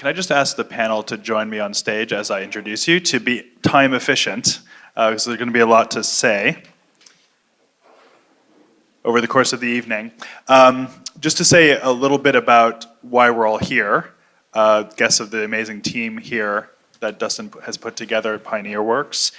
Can I just ask the panel to join me on stage as I introduce you to be time efficient, because there's going to be a lot to say over the course of the evening. Just to say a little bit about why we're all here, guests of the amazing team here that Dustin has put together at Pioneer Works,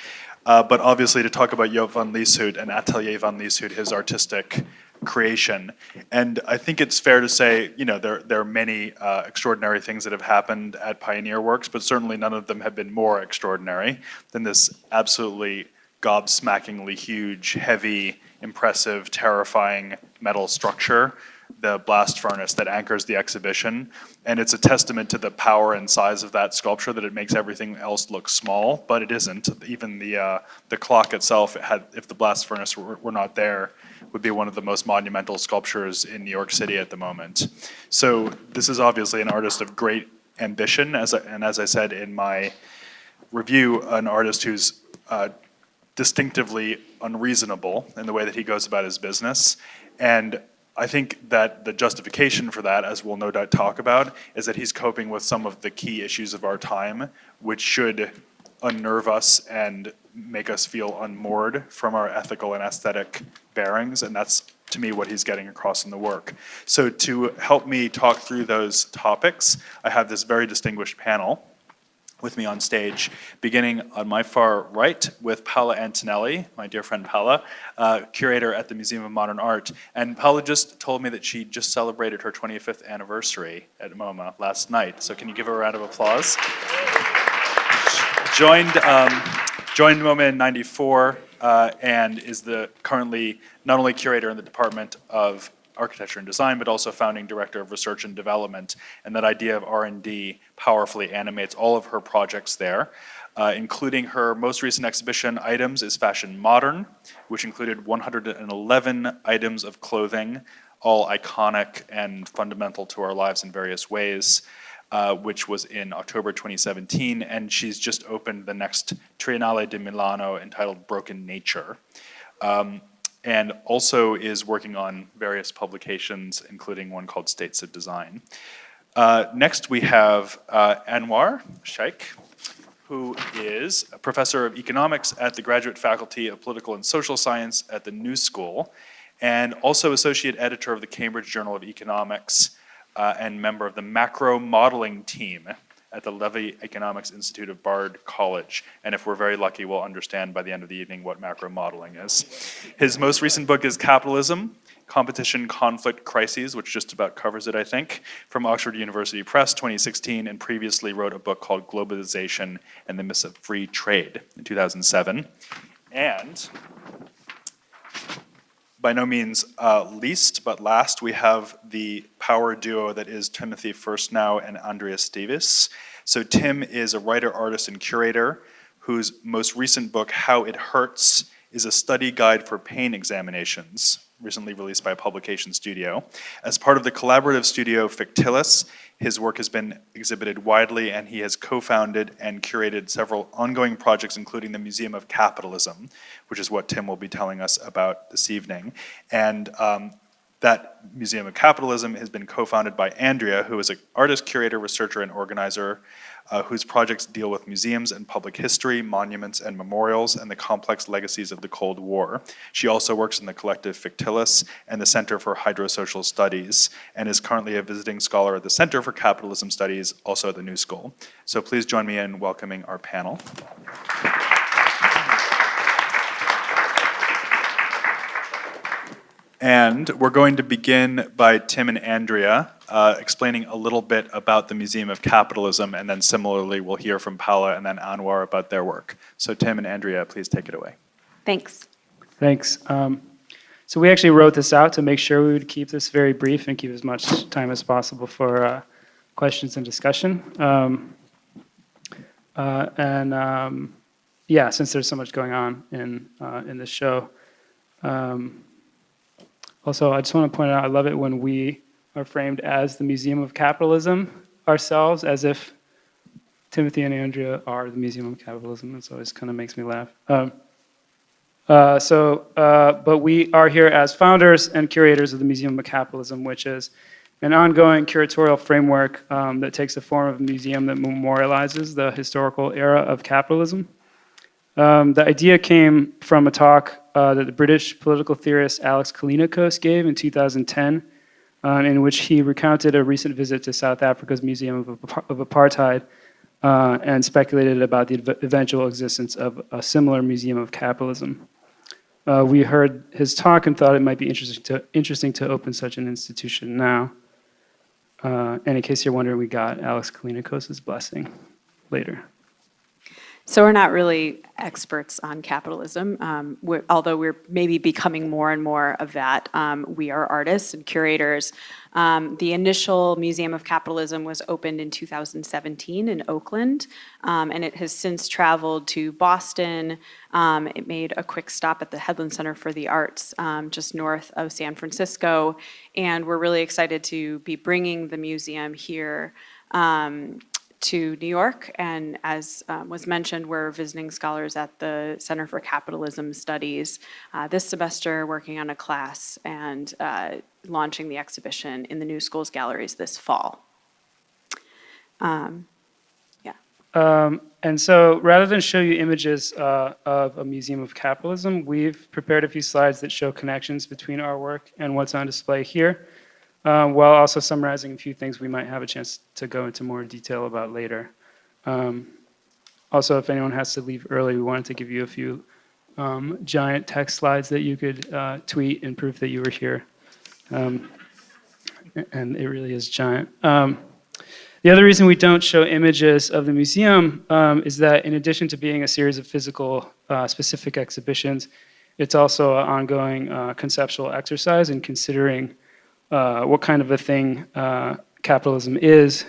but obviously to talk about Joop van Lieshout and Atelier Van Lieshout, his artistic creation. And I think it's fair to say, you know, there are many extraordinary things that have happened at Pioneer Works, but certainly none of them have been more extraordinary than this absolutely gobsmackingly huge, heavy, impressive, terrifying metal structure, the blast furnace that anchors the exhibition. And it's a testament to the power and size of that sculpture that it makes everything else look small, but it isn't. Even the clock itself, if the blast furnace were not there, would be one of the most monumental sculptures in New York City at the moment. So this is obviously an artist of great ambition, and as I said in my review, an artist who's distinctively unreasonable in the way that he goes about his business. And I think that the justification for that, as we'll no doubt talk about, is that he's coping with some of the key issues of our time, which should unnerve us and make us feel unmoored from our ethical and aesthetic bearings, and that's, to me, what he's getting across in the work. So to help me talk through those topics, I have this very distinguished panel with me on stage, beginning on my far right with Paula Antonelli, my dear friend Paula, curator at the Museum of Modern Art. And Paula just told me that she just celebrated her 25th anniversary at MoMA last night. So can you give her a round of applause? Joined MoMA in '94 and is currently not only curator in the Department of Architecture and Design, but also founding director of research and development. And that idea of R&D powerfully animates all of her projects there, including her most recent exhibition, Items is Fashion Modern, which included 111 items of clothing, all iconic and fundamental to our lives in various ways, which was in October 2017. And she's just opened the next Triennale di Milano entitled Broken Nature. And also is working on various publications, including one called States of Design. Next we have Anwar Alavi, who is a professor of economics at the Graduate Faculty of Political and Social Science at the New School, and also associate editor of the Cambridge Journal of Economics, and member of the macro modeling team at the Levy Economics Institute of Bard College. And if we're very lucky, we'll understand by the end of the evening what macro modeling is. His most recent book is Capitalism, Competition, Conflict, Crises, which just about covers it, I think, from Oxford University Press, 2016, and previously wrote a book called Globalization and the Myths of Free Trade in 2007. And by no means least, but last, we have the power duo that is Timothy Firstnow and Andreas Davis. So Tim is a writer, artist, and curator whose most recent book, How It Hurts, is a study guide for pain examinations, recently released by Publication Studio. As part of the collaborative studio Fictilis, his work has been exhibited widely, and he has co-founded and curated several ongoing projects, including the Museum of Capitalism, which is what Tim will be telling us about this evening. And that Museum of Capitalism has been co-founded by Andrea, who is an artist, curator, researcher, and organizer, whose projects deal with museums and public history, monuments and memorials, and the complex legacies of the Cold War. She also works in the collective Fictilis and the Center for Hydrosocial Studies, and is currently a visiting scholar at the Center for Capitalism Studies, also at the New School. So please join me in welcoming our panel. And we're going to begin by Tim and Andrea explaining a little bit about the Museum of Capitalism, and then similarly we'll hear from Paula and then Anwar about their work. So Tim and Andrea, please take it away. Thanks. Thanks. So we actually wrote this out to make sure we would keep this very brief and keep as much time as possible for questions and discussion. Yeah, since there's so much going on in this show. Also, I just want to point out, I love it when we are framed as the Museum of Capitalism ourselves, as if Timothy and Andrea are the Museum of Capitalism. It always kind of makes me laugh. But we are here as founders and curators of the Museum of Capitalism, which is an ongoing curatorial framework that takes the form of a museum that memorializes the historical era of capitalism. The idea came from a talk that the British political theorist Alex Callinicos gave in 2010, in which he recounted a recent visit to South Africa's Museum of Apartheid and speculated about the eventual existence of a similar Museum of Capitalism. We heard his talk and thought it might be interesting to open such an institution now. And in case you're wondering, we got Alex Callinicos' blessing later. So we're not really experts on capitalism, although we're maybe becoming more and more of that. We are artists and curators. The initial Museum of Capitalism was opened in 2017 in Oakland, and it has since traveled to Boston. It made a quick stop at the Headland Center for the Arts, just north of San Francisco, and we're really excited to be bringing the museum here to New York, and as was mentioned, we're visiting scholars at the Center for Capitalism Studies this semester, working on a class and launching the exhibition in the New Schools Galleries this fall. And so rather than show you images of a Museum of Capitalism, we've prepared a few slides that show connections between our work and what's on display here, while also summarizing a few things we might have a chance to go into more detail about later. Also, if anyone has to leave early, we wanted to give you a few giant text slides that you could tweet in proof that you were here. And it really is giant. The other reason we don't show images of the museum is that in addition to being a series of physical specific exhibitions, it's also an ongoing conceptual exercise in considering what kind of a thing capitalism is,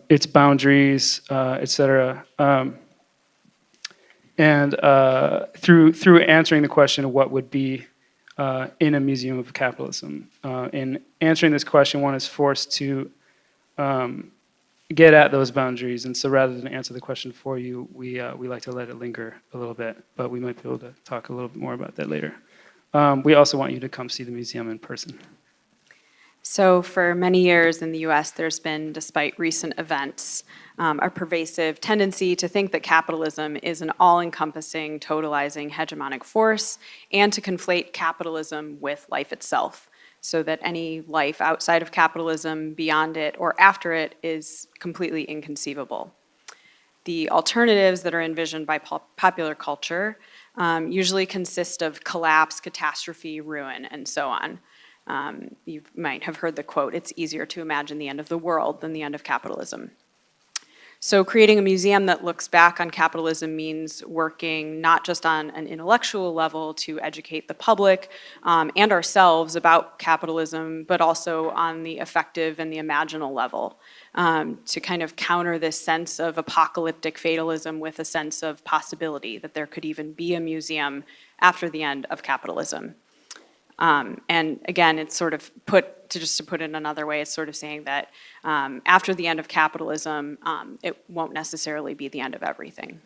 its boundaries, etc. And through answering the question of what would be in a museum of capitalism. In answering this question, one is forced to get at those boundaries, and so rather than answer the question for you, we like to let it linger a little bit, but we might be able to talk a little bit more about that later. We also want you to come see the museum in person. So for many years in the US, there's been, despite recent events, a pervasive tendency to think that capitalism is an all-encompassing, totalizing, hegemonic force, and to conflate capitalism with life itself, so that any life outside of capitalism, beyond it, or after it is completely inconceivable. The alternatives that are envisioned by popular culture usually consist of collapse, catastrophe, ruin, and so on. You might have heard the quote, "It's easier to imagine the end of the world than the end of capitalism." So creating a museum that looks back on capitalism means working not just on an intellectual level to educate the public and ourselves about capitalism, but also on the affective and the imaginal level to kind of counter this sense of apocalyptic fatalism with a sense of possibility that there could even be a museum after the end of capitalism. And again, it's sort of to put it another way, it's sort of saying that after the end of capitalism, it won't necessarily be the end of everything.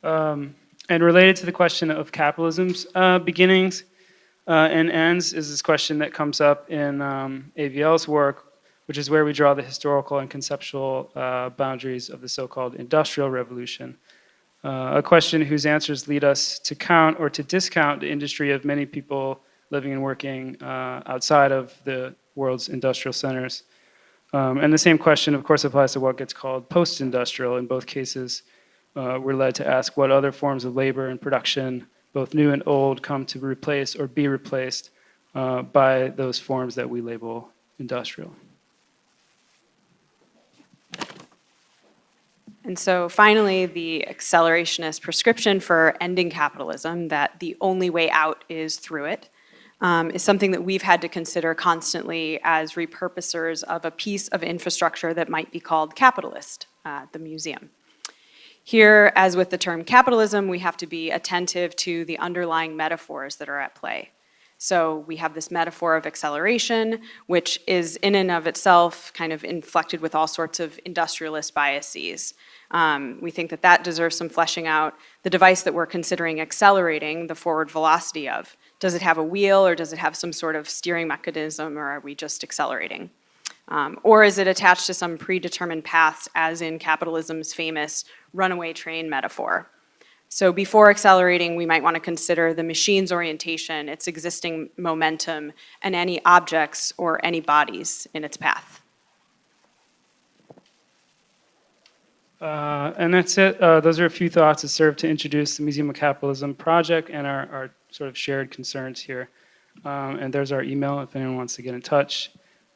And related to the question of capitalism's beginnings and ends is this question that comes up in AVL's work, which is where we draw the historical and conceptual boundaries of the so-called Industrial Revolution. A question whose answers lead us to count or to discount the industry of many people living and working outside of the world's industrial centers. And the same question, of course, applies to what gets called post-industrial. In both cases, we're led to ask what other forms of labor and production, both new and old, come to replace or be replaced by those forms that we label industrial. And so finally, the accelerationist prescription for ending capitalism, that the only way out is through it, is something that we've had to consider constantly as repurposers of a piece of infrastructure that might be called capitalist, the museum. Here, as with the term capitalism, we have to be attentive to the underlying metaphors that are at play. So we have this metaphor of acceleration, which is in and of itself kind of inflected with all sorts of industrialist biases. We think that that deserves some fleshing out. The device that we're considering accelerating the forward velocity of Does it have a wheel, or does it have some sort of steering mechanism, or are we just accelerating? Or is it attached to some predetermined paths, as in capitalism's famous runaway train metaphor? So before accelerating, we might want to consider the machine's orientation, its existing momentum, and any objects or any bodies in its path. And that's it. Those are a few thoughts that serve to introduce the Museum of Capitalism project and our sort of shared concerns here. And there's our email if anyone wants to get in touch.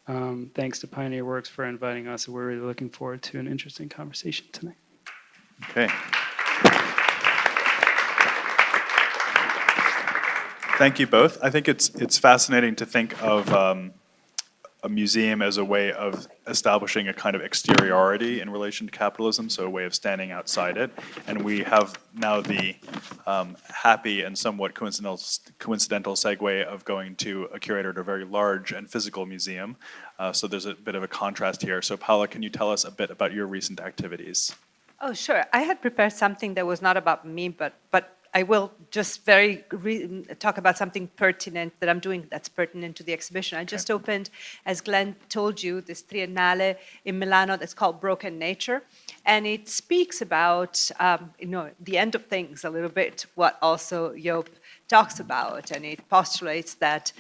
Thanks to Pioneer Works for inviting us. We're really looking forward to an interesting conversation tonight. Okay. Thank you both. I think it's fascinating to think of a museum as a way of establishing a kind of exteriority in relation to capitalism, so a way of standing outside it. And we have now the happy and somewhat coincidental segue of going to a curator at a very large and physical museum. So there's a bit of a contrast here. So Paula, can you tell us a bit about your recent activities? Oh, sure. I had prepared something that was not about me, but I will just talk about something pertinent that I'm doing that's pertinent to the exhibition. I just opened, as Glenn told you, this triennale in Milano that's called Broken Nature. And it speaks about, the end of things a little bit, what also Joop talks about. And it postulates that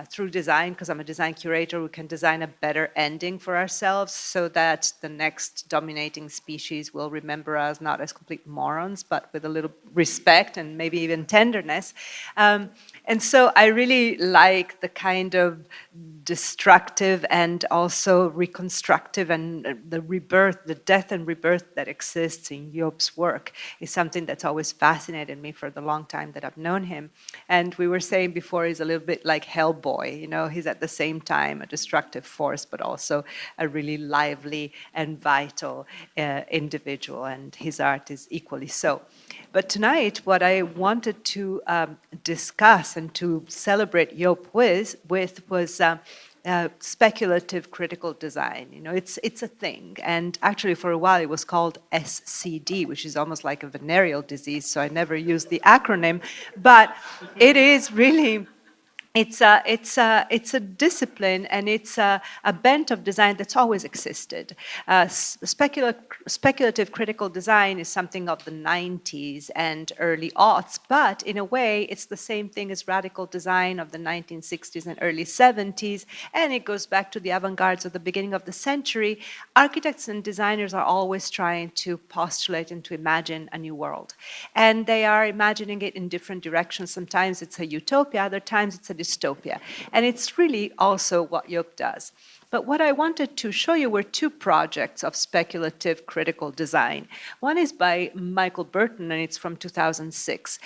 through design, because I'm a design curator, we can design a better ending for ourselves so that the next dominating species will remember us not as complete morons, but with a little respect and maybe even tenderness. And so I really like the kind of destructive and also reconstructive and the rebirth, the death and rebirth that exists in Joop's work is something that's always fascinated me for the long time that I've known him. And we were saying before, he's a little bit like Hellboy, he's at the same time a destructive force, but also a really lively and vital individual, and his art is equally so. But tonight, what I wanted to discuss and to celebrate Joop with was speculative critical design. It's a thing. And actually, for a while, it was called SCD, which is almost like a venereal disease, so I never used the acronym. But it is really... It's a discipline, and it's a bent of design that's always existed. Speculative critical design is something of the 90s and early aughts, but in a way, it's the same thing as radical design of the 1960s and early 70s, and it goes back to the avant-gardes of the beginning of the century. Architects and designers are always trying to postulate and to imagine a new world, and they are imagining it in different directions. Sometimes it's a utopia, other times it's a dystopia. And it's really also what Joop does. But what I wanted to show you were two projects of speculative critical design. One is by Michael Burton, and it's from 2006.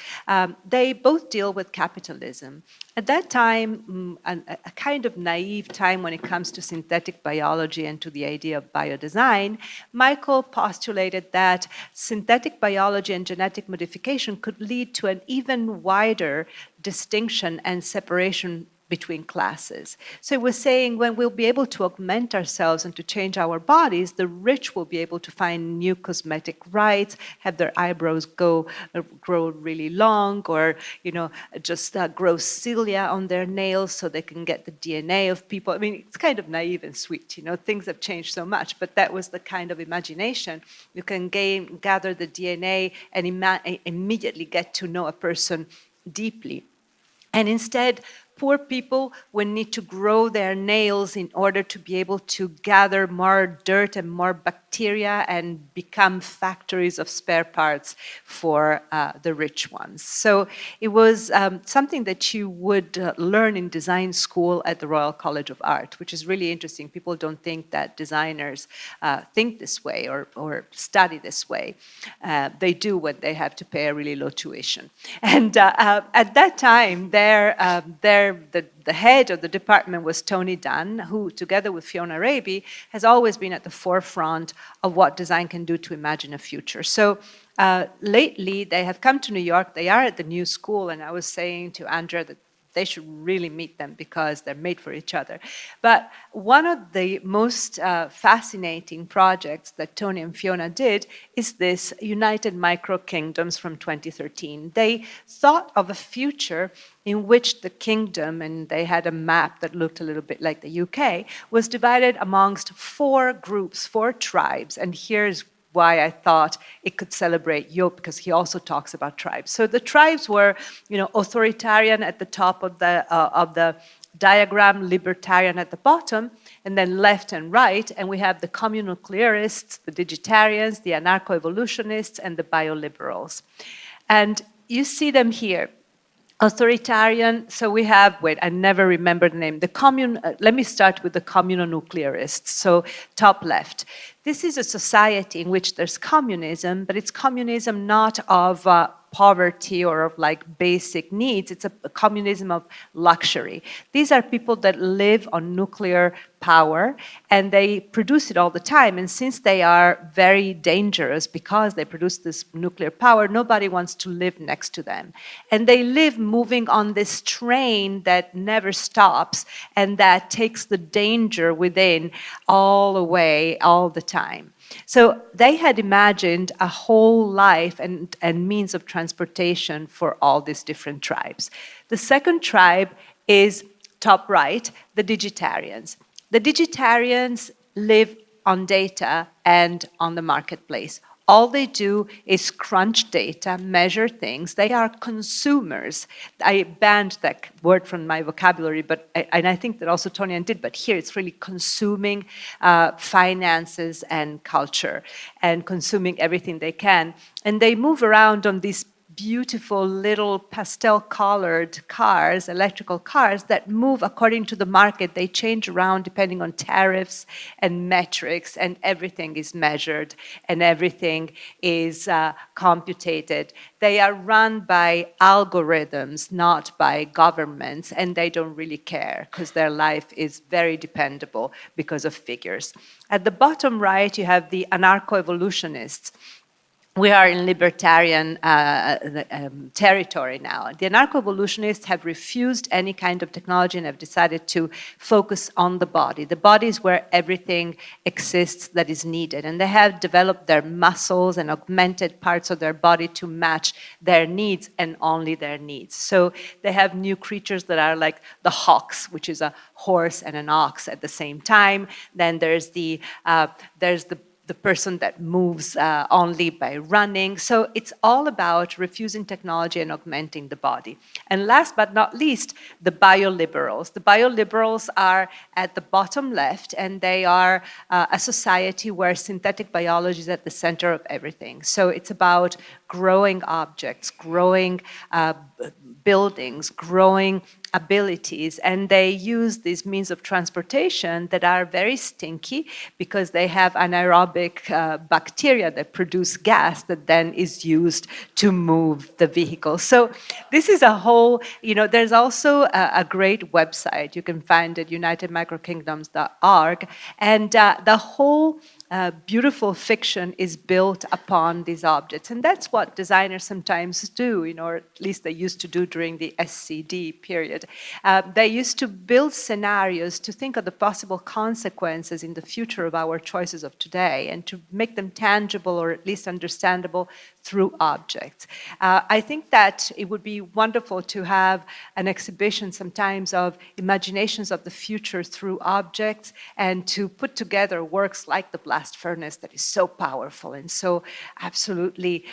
They both deal with capitalism. At that time, a kind of naive time when it comes to synthetic biology and to the idea of biodesign, Michael postulated that synthetic biology and genetic modification could lead to an even wider distinction and separation between classes. So it was saying when we'll be able to augment ourselves and to change our bodies, the rich will be able to find new cosmetic rights, have their eyebrows grow really long, or just grow cilia on their nails so they can get the DNA of people. I mean, it's kind of naive and sweet. Things have changed so much, but that was the kind of imagination. You can gather the DNA and immediately get to know a person deeply. And instead, poor people would need to grow their nails in order to be able to gather more dirt and more bacteria and become factories of spare parts for the rich ones. So it was something that you would learn in design school at the Royal College of Art, which is really interesting. People don't think that designers think this way or study this way. They do when they have to pay a really low tuition. And at that time, the head of the department was Tony Dunn, who, together with Fiona Raby, has always been at the forefront of what design can do to imagine a future. So lately, they have come to New York. They are at the New School, and I was saying to Andrea that they should really meet them because they're made for each other. But one of the most fascinating projects that Tony and Fiona did is this United Micro Kingdoms from 2013. They thought of a future in which the kingdom, and they had a map that looked a little bit like the UK, was divided amongst 4 groups, 4 tribes. And here's why I thought it could celebrate Job, because he also talks about tribes. So the tribes were, authoritarian at the top of the diagram, libertarian at the bottom, and then left and right. And we have the communuclearists, the digitarians, the anarcho-evolutionists, and the bioliberals. And you see them here. Authoritarian, so we have, I never remember the name. Let me start with the communonuclearists, so top left. This is a society in which there's communism, but it's communism not of poverty or of basic needs. It's a communism of luxury. These are people that live on nuclear power and they produce it all the time. And since they are very dangerous because they produce this nuclear power, nobody wants to live next to them. And they live moving on this train that never stops and that takes the danger within all away all the time. So they had imagined a whole life and means of transportation for all these different tribes. The second tribe is top right, the digitarians. The digitarians live on data and on the marketplace. All they do is crunch data, measure things. They are consumers. I banned that word from my vocabulary, and I think that also Tony did, but here it's really consuming finances and culture and consuming everything they can. And they move around on these beautiful little pastel-colored cars, electrical cars that move according to the market. They change around depending on tariffs and metrics, and everything is measured and everything is computated. They are run by algorithms, not by governments, and they don't really care because their life is very dependable because of figures. At the bottom right, you have the anarcho-evolutionists. We are in libertarian territory now. The anarcho-evolutionists have refused any kind of technology and have decided to focus on the body. The body is where everything exists that is needed. And they have developed their muscles and augmented parts of their body to match their needs and only their needs. So they have new creatures that are like the hox, which is a horse and an ox at the same time. Then there's the person that moves only by running. So it's all about refusing technology and augmenting the body. And last but not least, the bioliberals. The bioliberals are at the bottom left, and they are a society where synthetic biology is at the center of everything. So it's about growing objects, growing buildings, growing abilities, and they use these means of transportation that are very stinky because they have anaerobic bacteria that produce gas that then is used to move the vehicle. So this is a whole, there's also a great website. You can find it, unitedmicrokingdoms.org, and the whole beautiful fiction is built upon these objects. And that's what designers sometimes do, or at least they used to do during the SCD period. They used to build scenarios to think of the possible consequences in the future of our choices of today and to make them tangible or at least understandable through objects. I think that it would be wonderful to have an exhibition sometimes of imaginations of the future through objects and to put together works like the blast furnace that is so powerful and so absolutely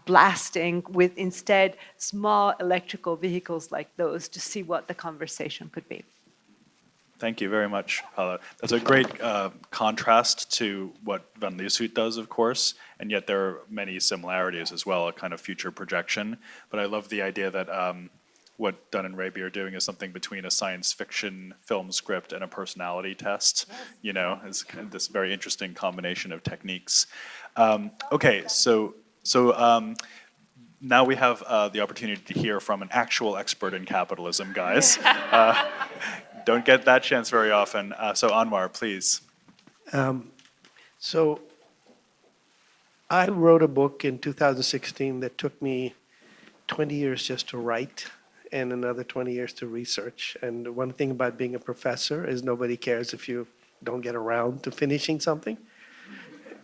blasting with instead small electrical vehicles like those to see what the conversation could be. Thank you very much, Paula. That's a great contrast to what Van Lieshout does, of course, and yet there are many similarities as well, a kind of future projection. But I love the idea that what Dunn and Raby are doing is something between a science fiction film script and a personality test. It's kind of this very interesting combination of techniques. Okay, so now we have the opportunity to hear from an actual expert in capitalism, guys. Don't get that chance very often. So Anwar, please. So I wrote a book in 2016 that took me 20 years just to write. and another 20 years to research. And one thing about being a professor is nobody cares if you don't get around to finishing something.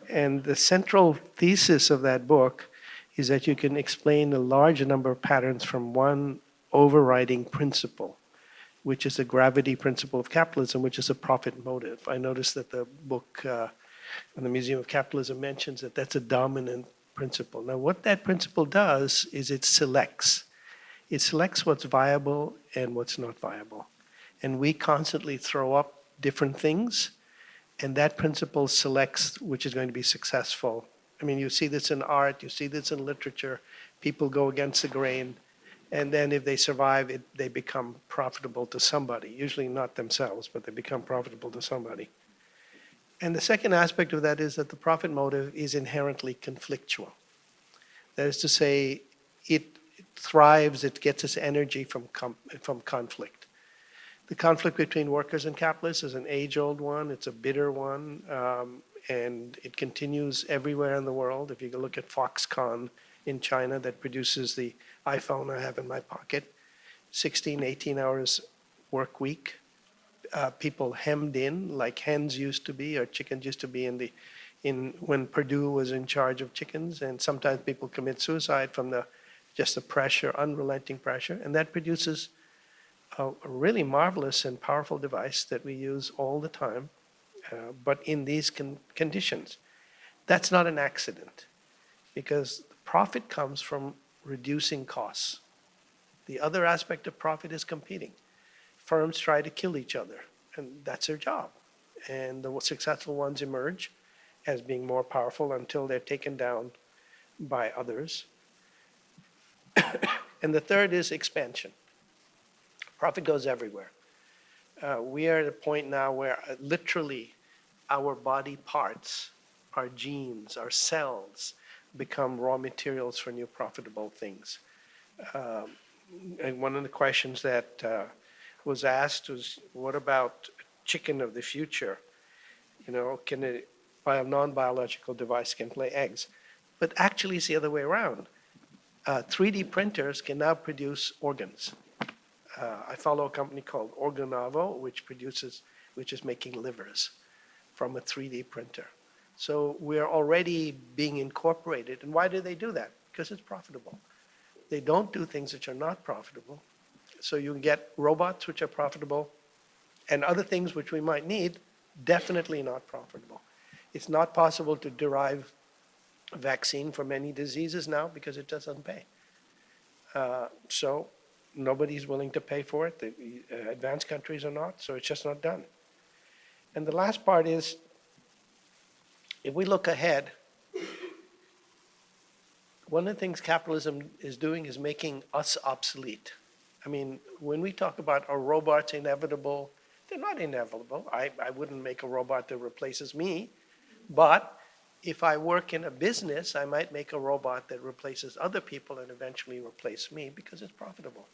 And the central thesis of that book is that you can explain a large number of patterns from one overriding principle, which is the gravity principle of capitalism, which is a profit motive. I noticed that the book on the Museum of Capitalism mentions that that's a dominant principle. Now, what that principle does is it selects. It selects what's viable and what's not viable. And we constantly throw up different things, and that principle selects which is going to be successful. I mean, you see this in art, you see this in literature. People go against the grain, and then if they survive, they become profitable to somebody, usually not themselves, but they become profitable to somebody. And the second aspect of that is that the profit motive is inherently conflictual. That is to say, it thrives, it gets its energy from conflict. The conflict between workers and capitalists is an age-old one. It's a bitter one, and it continues everywhere in the world. If you look at Foxconn in China that produces the iPhone I have in my pocket, 16, 18 hours work week. People hemmed in like hens used to be or chickens used to be when Purdue was in charge of chickens, and sometimes people commit suicide from just the pressure, unrelenting pressure, and that produces a really marvelous and powerful device that we use all the time, but in these conditions. That's not an accident, because profit comes from reducing costs. The other aspect of profit is competing. Firms try to kill each other, and that's their job. And the successful ones emerge as being more powerful until they're taken down by others. And the third is expansion. Profit goes everywhere. We are at a point now where literally our body parts, our genes, our cells become raw materials for new profitable things. And one of the questions that was asked was, what about chicken of the future? You know, can a non-biological device can lay eggs? But actually it's the other way around. 3D printers can now produce organs. I follow a company called Organavo, which is making livers from a 3D printer. So we're already being incorporated. And why do they do that? Because it's profitable. They don't do things which are not profitable. So you can get robots which are profitable and other things which we might need, definitely not profitable. It's not possible to derive a vaccine for many diseases now because it doesn't pay. So nobody's willing to pay for it. The advanced countries are not, so it's just not done. And the last part is, if we look ahead, one of the things capitalism is doing is making us obsolete. I mean, when we talk about are robots inevitable, they're not inevitable. I wouldn't make a robot that replaces me, but if I work in a business, I might make a robot that replaces other people and eventually replace me because it's profitable.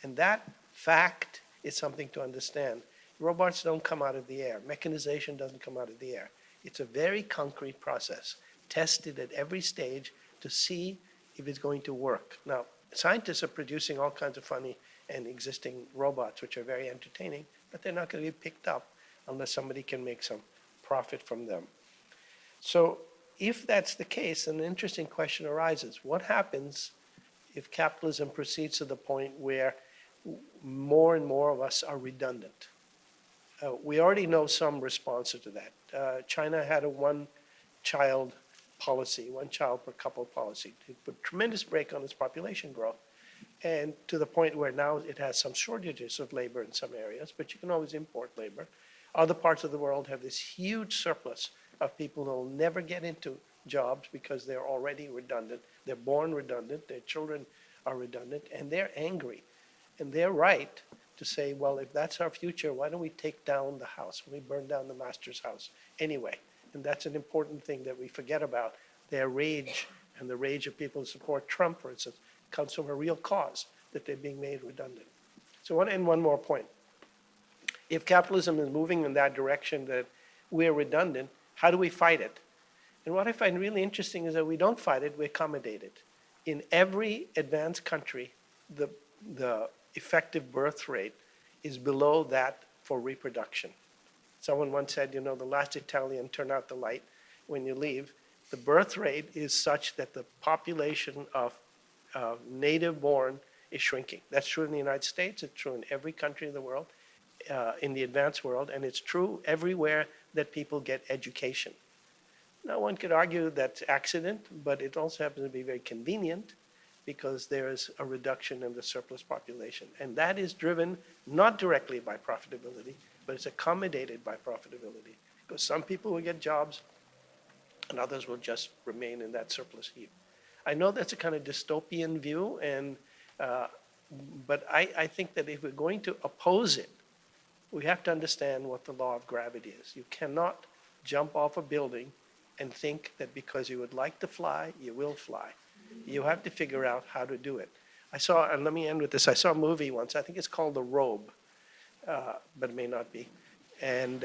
And that fact is something to understand. Robots don't come out of the air. Mechanization doesn't come out of the air. It's a very concrete process, tested at every stage to see if it's going to work. Now, scientists are producing all kinds of funny and existing robots, which are very entertaining, but they're not going to be picked up unless somebody can make some profit from them. So if that's the case, an interesting question arises. What happens if capitalism proceeds to the point where more and more of us are redundant? We already know some responses to that. China had a one-child policy, one child per couple policy. It put a tremendous brake on its population growth, and to the point where now it has some shortages of labor in some areas, but you can always import labor. Other parts of the world have this huge surplus of people who will never get into jobs because they're already redundant. They're born redundant, their children are redundant, and they're angry. And they're right to say, well, if that's our future, why don't we take down the house? We burn down the master's house anyway. And that's an important thing that we forget about. Their rage and the rage of people who support Trump, for instance, comes from a real cause, that they're being made redundant. So I want to end one more point. If capitalism is moving in that direction that we're redundant, how do we fight it? And what I find really interesting is that we don't fight it, we accommodate it. In every advanced country, the effective birth rate is below that for reproduction. Someone once said, you know, the last Italian, turn out the light when you leave. The birth rate is such that the population of native-born is shrinking. That's true in the United States. It's true in every country in the world, in the advanced world, and it's true everywhere that people get education. Now, one could argue that's accident, but it also happens to be very convenient because there is a reduction in the surplus population. And that is driven not directly by profitability, but it's accommodated by profitability. Because some people will get jobs and others will just remain in that surplus heap. I know that's a kind of dystopian view, and, but I think that if we're going to oppose it, we have to understand what the law of gravity is. You cannot jump off a building and think that because you would like to fly, you will fly. You have to figure out how to do it. I saw, and let me end with this, I saw a movie once, I think it's called The Robe, but it may not be. And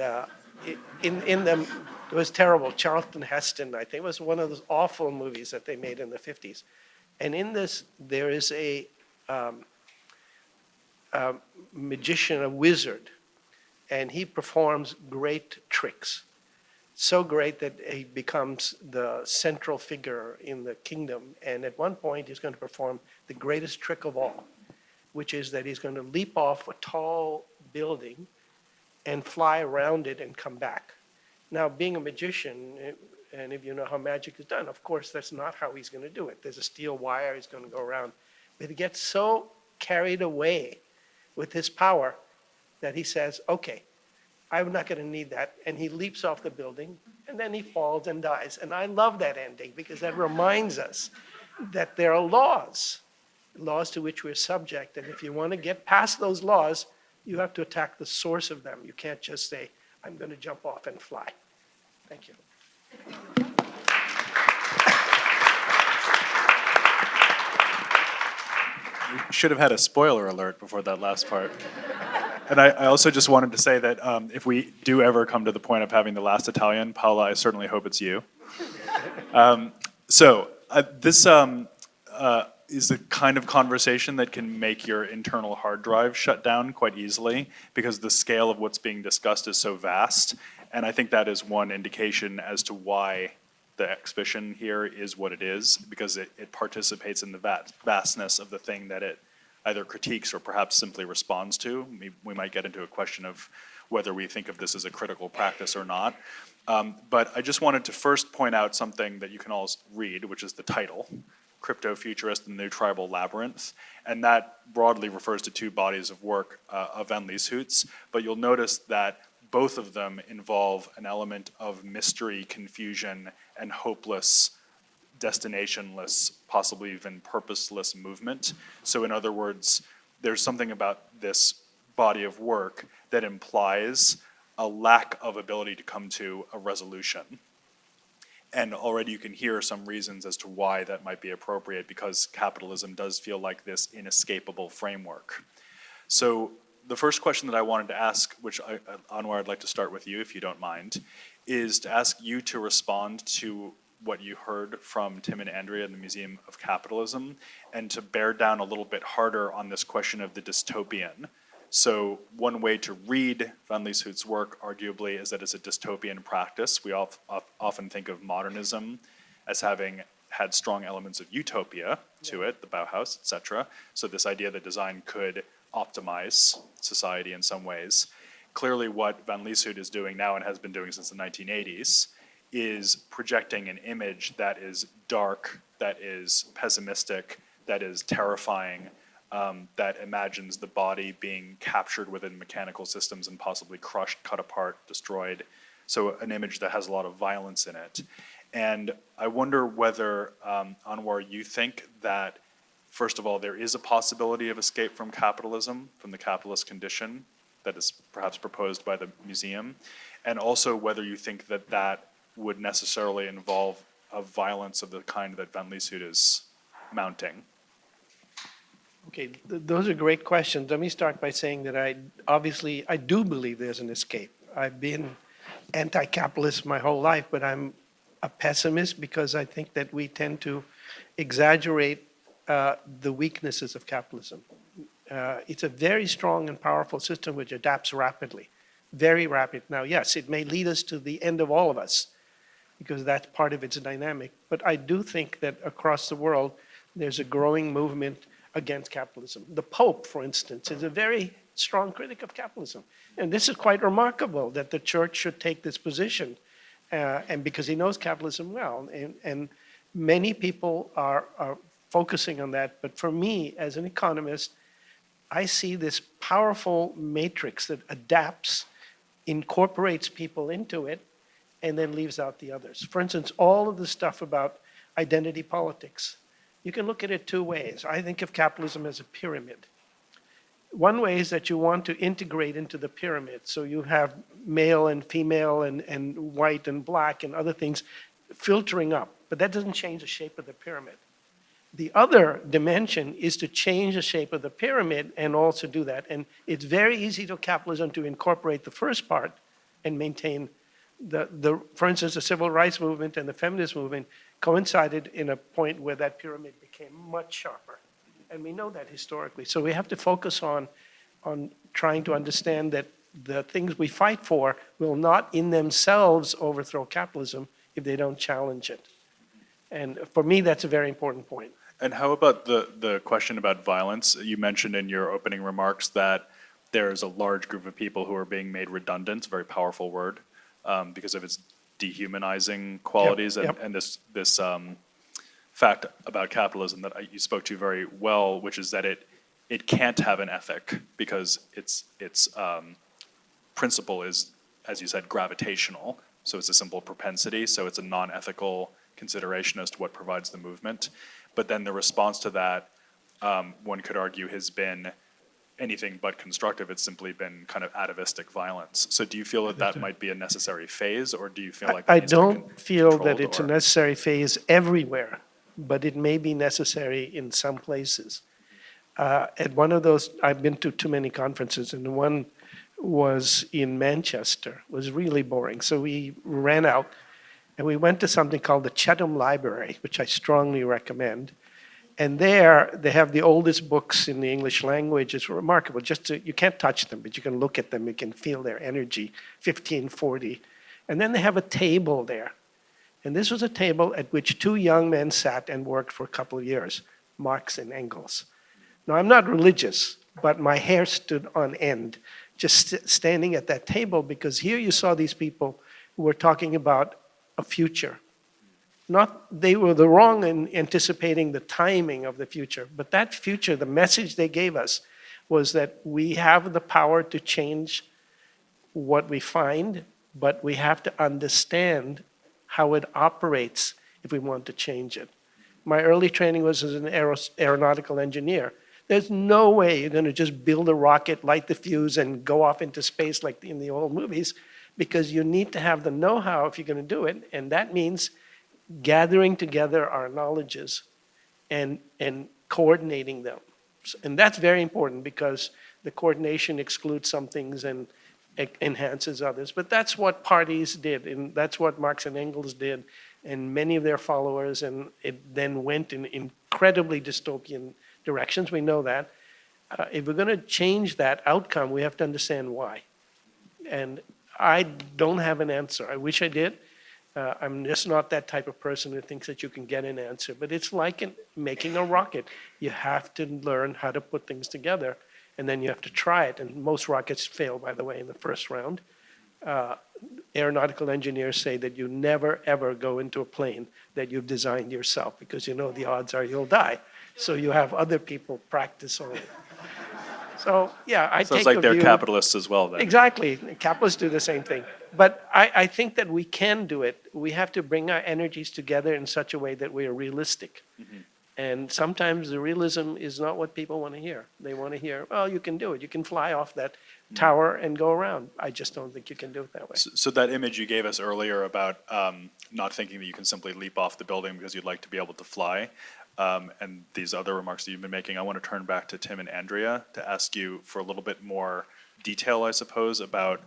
in them, it was terrible, Charlton Heston, I think, it was one of those awful movies that they made in the 50s. And in this, there is a magician, a wizard, and he performs great tricks. So great that he becomes the central figure in the kingdom. And at one point, he's going to perform the greatest trick of all, which is that he's going to leap off a tall building and fly around it and come back. Now, being a magician, and if you know how magic is done, of course, that's not how he's going to do it. There's a steel wire, he's going to go around. But he gets so carried away with his power that he says, okay, I'm not going to need that. And he leaps off the building, and then he falls and dies. And I love that ending because that reminds us that there are laws to which we're subject. And if you want to get past those laws, you have to attack the source of them. You can't just say, I'm going to jump off and fly. Thank you. We should have had a spoiler alert before that last part. And I also just wanted to say that if we do ever come to the point of having the last Italian, Paula, I certainly hope it's you. This is the kind of conversation that can make your internal hard drive shut down quite easily because the scale of what's being discussed is so vast. And I think that is one indication as to why the exhibition here is what it is, because it participates in the vastness of the thing that it either critiques or perhaps simply responds to. We might get into a question of whether we think of this as a critical practice or not. But I just wanted to first point out something that you can all read, which is the title, CryptoFuturist and the New Tribal Labyrinth. And that broadly refers to two bodies of work of Van Lieshout's. But you'll notice that both of them involve an element of mystery, confusion, and hopeless, destinationless, possibly even purposeless movement. So in other words, there's something about this body of work that implies a lack of ability to come to a resolution. And already you can hear some reasons as to why that might be appropriate, because capitalism does feel like this inescapable framework. So the first question that I wanted to ask, which Anwar, I'd like to start with you if you don't mind, is to ask you to respond to what you heard from Tim and Andrea in the Museum of Capitalism, and to bear down a little bit harder on this question of the dystopian. So one way to read Van Lieshout's work, arguably, is that it's a dystopian practice. We often think of modernism as having had strong elements of utopia to it, the Bauhaus, etc. So this idea that design could optimize society in some ways. Clearly what Van Lieshout is doing now, and has been doing since the 1980s, is projecting an image that is dark, that is pessimistic, that is terrifying, that imagines the body being captured within mechanical systems and possibly crushed, cut apart, destroyed. So an image that has a lot of violence in it. And I wonder whether, Anwar, you think that, first of all, there is a possibility of escape from capitalism, from the capitalist condition that is perhaps proposed by the museum, and also whether you think that that would necessarily involve a violence of the kind that Van Lieshout is mounting. Okay, those are great questions. Let me start by saying that I do believe there's an escape. I've been anti-capitalist my whole life, but I'm a pessimist because I think that we tend to exaggerate the weaknesses of capitalism. It's a very strong and powerful system which adapts rapidly, very rapid. Now, yes, it may lead us to the end of all of us because that's part of its dynamic. But I do think that across the world, there's a growing movement against capitalism. The Pope, for instance, is a very strong critic of capitalism. And this is quite remarkable that the church should take this position, and because he knows capitalism well. And many people are focusing on that. But for me, as an economist, I see this powerful matrix that adapts, incorporates people into it, and then leaves out the others. For instance, all of the stuff about identity politics, you can look at it two ways. I think of capitalism as a pyramid. One way is that you want to integrate into the pyramid. So you have male and female and white and black and other things filtering up. But that doesn't change the shape of the pyramid. The other dimension is to change the shape of the pyramid and also do that. And it's very easy to capitalism to incorporate the first part and maintain for instance, the civil rights movement and the feminist movement coincided in a point where that pyramid became much sharper. And we know that historically. So we have to focus on trying to understand that the things we fight for will not in themselves overthrow capitalism if they don't challenge it. And for me, that's a very important point. And how about the question about violence? You mentioned in your opening remarks that there's a large group of people who are being made redundant, a very powerful word, because of its dehumanizing qualities. Yep. And this fact about capitalism that you spoke to very well, which is that it can't have an ethic because its principle is, as you said, gravitational. So it's a simple propensity. So it's a non-ethical consideration as to what provides the movement. But then the response to that, one could argue, has been anything but constructive. It's simply been kind of atavistic violence. So do you feel that that might be a necessary phase, or do you feel like I that needs to be don't feel that controlled, it's a or- necessary phase everywhere, but it may be necessary in some places. At one of those, I've been to too many conferences, and one was in Manchester. It was really boring. So we ran out, and we went to something called the Chatham Library, which I strongly recommend. And there, they have the oldest books in the English language. It's remarkable. You can't touch them, but you can look at them. You can feel their energy, 1540. And then they have a table there. And this was a table at which two young men sat and worked for a couple of years, Marx and Engels. Now, I'm not religious, but my hair stood on end just standing at that table, because here you saw these people who were talking about a future. They were wrong in anticipating the timing of the future, but that future, the message they gave us was that we have the power to change what we find, but we have to understand how it operates if we want to change it. My early training was as an aeronautical engineer. There's no way you're going to just build a rocket, light the fuse, and go off into space like in the old movies, because you need to have the know-how if you're going to do it, and that means gathering together our knowledges and coordinating them. And that's very important, because the coordination excludes some things and enhances others. But that's what parties did, and that's what Marx and Engels did, and many of their followers, and it then went in incredibly dystopian directions. We know that. If we're going to change that outcome, we have to understand why. And I don't have an answer. I wish I did. I'm just not that type of person who thinks that you can get an answer. But it's like making a rocket. You have to learn how to put things together, and then you have to try it. And most rockets fail, by the way, in the first round. Aeronautical engineers say that you never, ever go into a plane that you've designed yourself, because you know the odds are you'll die. So you have other people practice on it. So, yeah, I take Sounds like a they're view. capitalists as well then. Exactly. Capitalists do the same thing. But I think that we can do it. We have to bring our energies together in such a way that we are realistic. Mm-hmm. And sometimes the realism is not what people want to hear. They want to hear, well, you can do it. You can fly off that tower and go around. I just don't think you can do it that way. So that image you gave us earlier about not thinking that you can simply leap off the building because you'd like to be able to fly, and these other remarks that you've been making, I want to turn back to Tim and Andrea to ask you for a little bit more detail, I suppose, about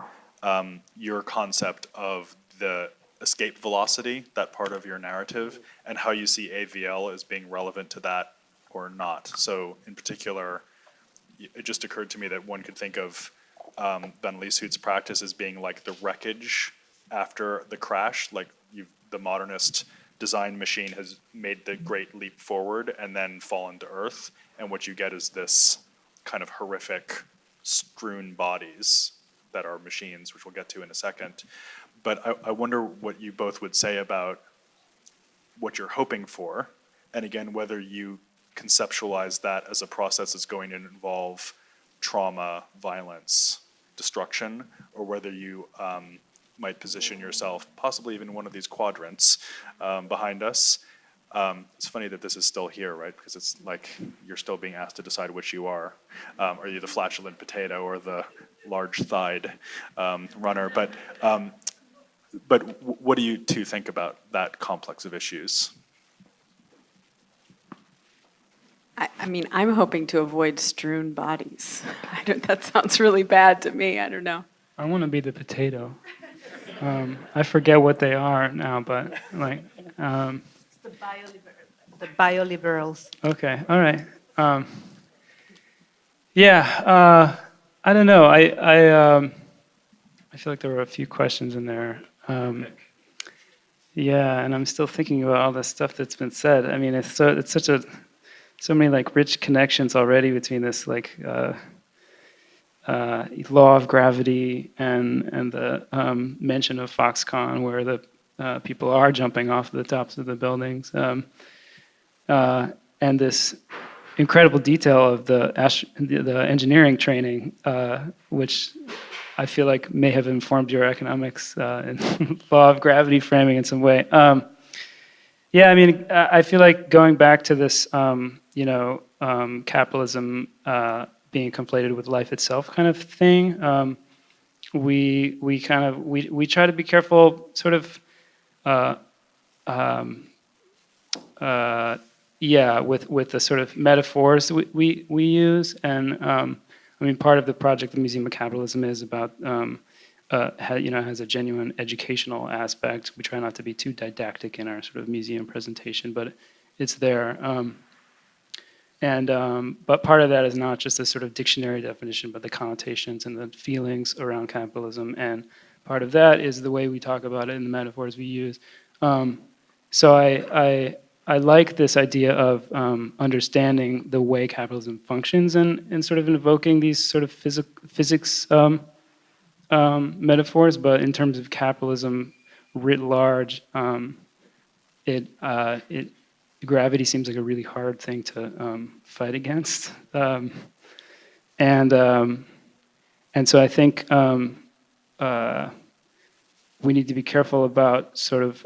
your concept of the escape velocity, that part of your narrative, and how you see AVL as being relevant to that or not. So in particular, it just occurred to me that one could think of Van Lieshout's practice as being like the wreckage after the crash. Like the modernist design machine has made the great leap forward and then fallen to earth, and what you get is this kind of horrific strewn bodies that are machines, which we'll get to in a second. But I wonder what you both would say about what you're hoping for, and again, whether you conceptualize that as a process that's going to involve trauma, violence, destruction, or whether you might position yourself, possibly even in one of these quadrants behind us. It's funny that this is still here, right? Because it's like you're still being asked to decide which you are. Are you the flatulent potato or the large-thighed runner? But what do you two think about that complex of issues? I mean, I'm hoping to avoid strewn bodies. That sounds really bad to me. I don't know. I want to be the potato. I forget what they are now, but like. The bioliberals. Okay, all right. I don't know. I feel like there were a few questions in there. Yeah, and I'm still thinking about all the stuff that's been said. I mean, it's so many like rich connections already between this like law of gravity and the mention of Foxconn, where the people are jumping off the tops of the buildings, and this incredible detail of the engineering training, which I feel like may have informed your economics and law of gravity framing in some way. Yeah, I mean, I feel like going back to this, capitalism being conflated with life itself kind of thing. We try to be careful, sort of, with the sort of metaphors we use, and I mean, part of the project, the Museum of Capitalism, is about has a genuine educational aspect. We try not to be too didactic in our sort of museum presentation, but it's there. But part of that is not just a sort of dictionary definition, but the connotations and the feelings around capitalism. And part of that is the way we talk about it and the metaphors we use. So I like this idea of understanding the way capitalism functions and sort of invoking these sort of physics metaphors. But in terms of capitalism writ large, gravity seems like a really hard thing to fight against, and so I think we need to be careful about sort of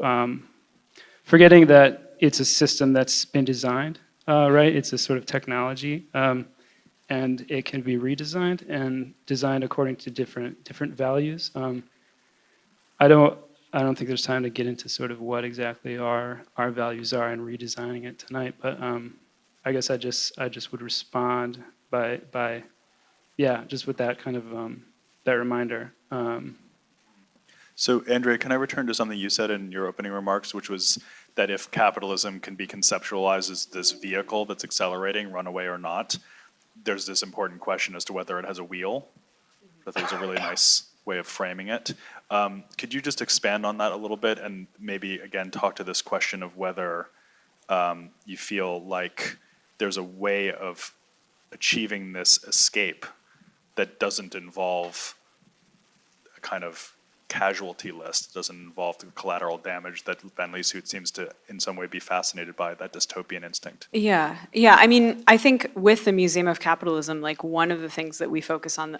forgetting that it's a system that's been designed, right? It's a sort of technology, and it can be redesigned and designed according to different values. I don't think there's time to get into sort of what exactly our values are and redesigning it tonight, but I guess I just would respond by just with that kind of that reminder. So Andrea, can I return to something you said in your opening remarks, which was that if capitalism can be conceptualized as this vehicle that's accelerating, runaway or not, there's this important question as to whether it has a wheel. I think it's a really nice way of framing it. Could you just expand on that a little bit and maybe, again, talk to this question of whether you feel like there's a way of achieving this escape that doesn't involve a kind of casualty list, doesn't involve the collateral damage that Van Lieshout seems to in some way be fascinated by, that dystopian instinct. Yeah. I mean, I think with the Museum of Capitalism, like one of the things that we focus on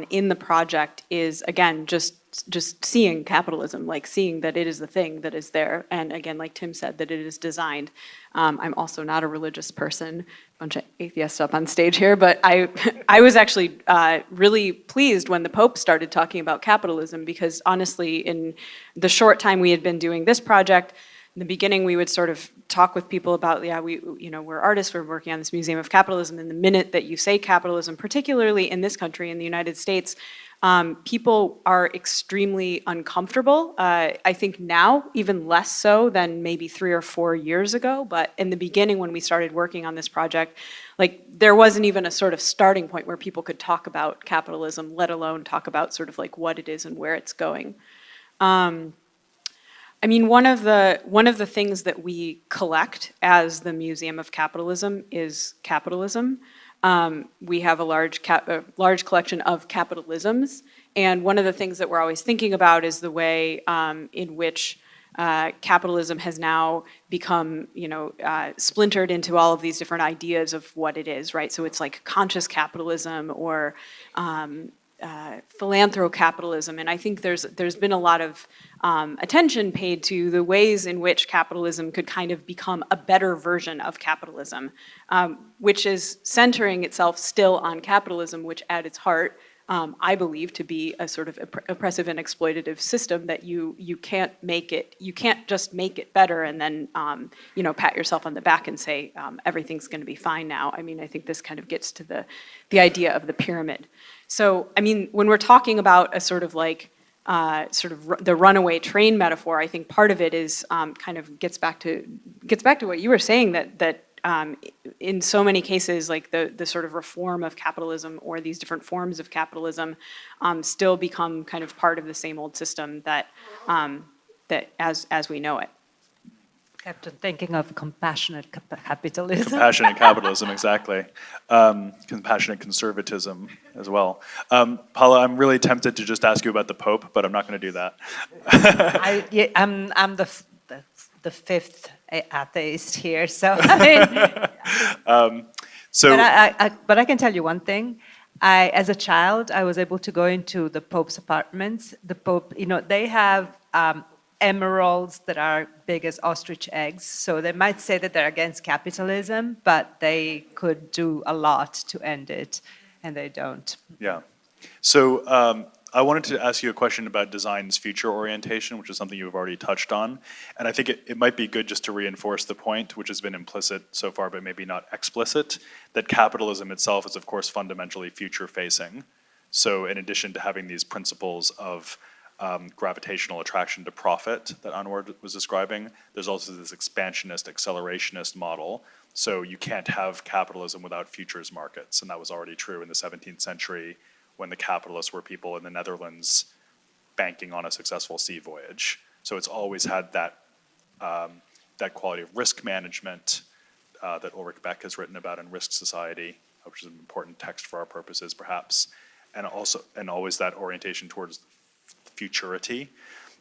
in the project is, again, just seeing capitalism, like seeing that it is the thing that is there, and again, like Tim said, that it is designed. I'm also not a religious person, a bunch of atheists up on stage here, but I was actually really pleased when the Pope started talking about capitalism, because honestly, in the short time we had been doing this project, in the beginning we would sort of talk with people about, we're artists, we're working on this Museum of Capitalism, and the minute that you say capitalism, particularly in this country, in the United States, people are extremely uncomfortable. I think now, even less so than maybe 3 or 4 years ago, but in the beginning when we started working on this project, like there wasn't even a sort of starting point where people could talk about capitalism, let alone talk about sort of like what it is and where it's going. I mean, one of the things that we collect as the Museum of Capitalism is capitalism. We have a large collection of capitalisms, and one of the things that we're always thinking about is the way in which capitalism has now become, splintered into all of these different ideas of what it is, right? So it's like conscious capitalism or philanthrocapitalism, and I think there's been a lot of attention paid to the ways in which capitalism could kind of become a better version of capitalism, which is centering itself still on capitalism, which at its heart, I believe to be a sort of oppressive and exploitative system that you can't just make it better and then pat yourself on the back and say everything's going to be fine now. I mean, I think this kind of gets to the idea of the pyramid. So, I mean, when we're talking about a sort of like the runaway train metaphor, I think part of it is kind of gets back to what you were saying, that in so many cases, like the sort of reform of capitalism or these different forms of capitalism still become kind of part of the same old system that as we know it. Kept on thinking of compassionate capitalism. Compassionate capitalism, exactly. Compassionate conservatism as well. Paula, I'm really tempted to just ask you about the Pope, but I'm not going to do that. I'm the fifth atheist here, so I mean, but I can tell you one thing. As a child, I was able to go into the Pope's apartments. The Pope, they have emeralds that are big as ostrich eggs. So they might say that they're against capitalism, but they could do a lot to end it, and they don't. Yeah. So I wanted to ask you a question about design's future orientation, which is something you've already touched on. And I think it might be good just to reinforce the point, which has been implicit so far, but maybe not explicit, that capitalism itself is, of course, fundamentally future-facing. So in addition to having these principles of gravitational attraction to profit that Anwar was describing, there's also this expansionist, accelerationist model. So you can't have capitalism without futures markets, and that was already true in the 17th century when the capitalists were people in the Netherlands banking on a successful sea voyage. So it's always had that quality of risk management that Ulrich Beck has written about in Risk Society, which is an important text for our purposes, perhaps, and always that orientation towards futurity.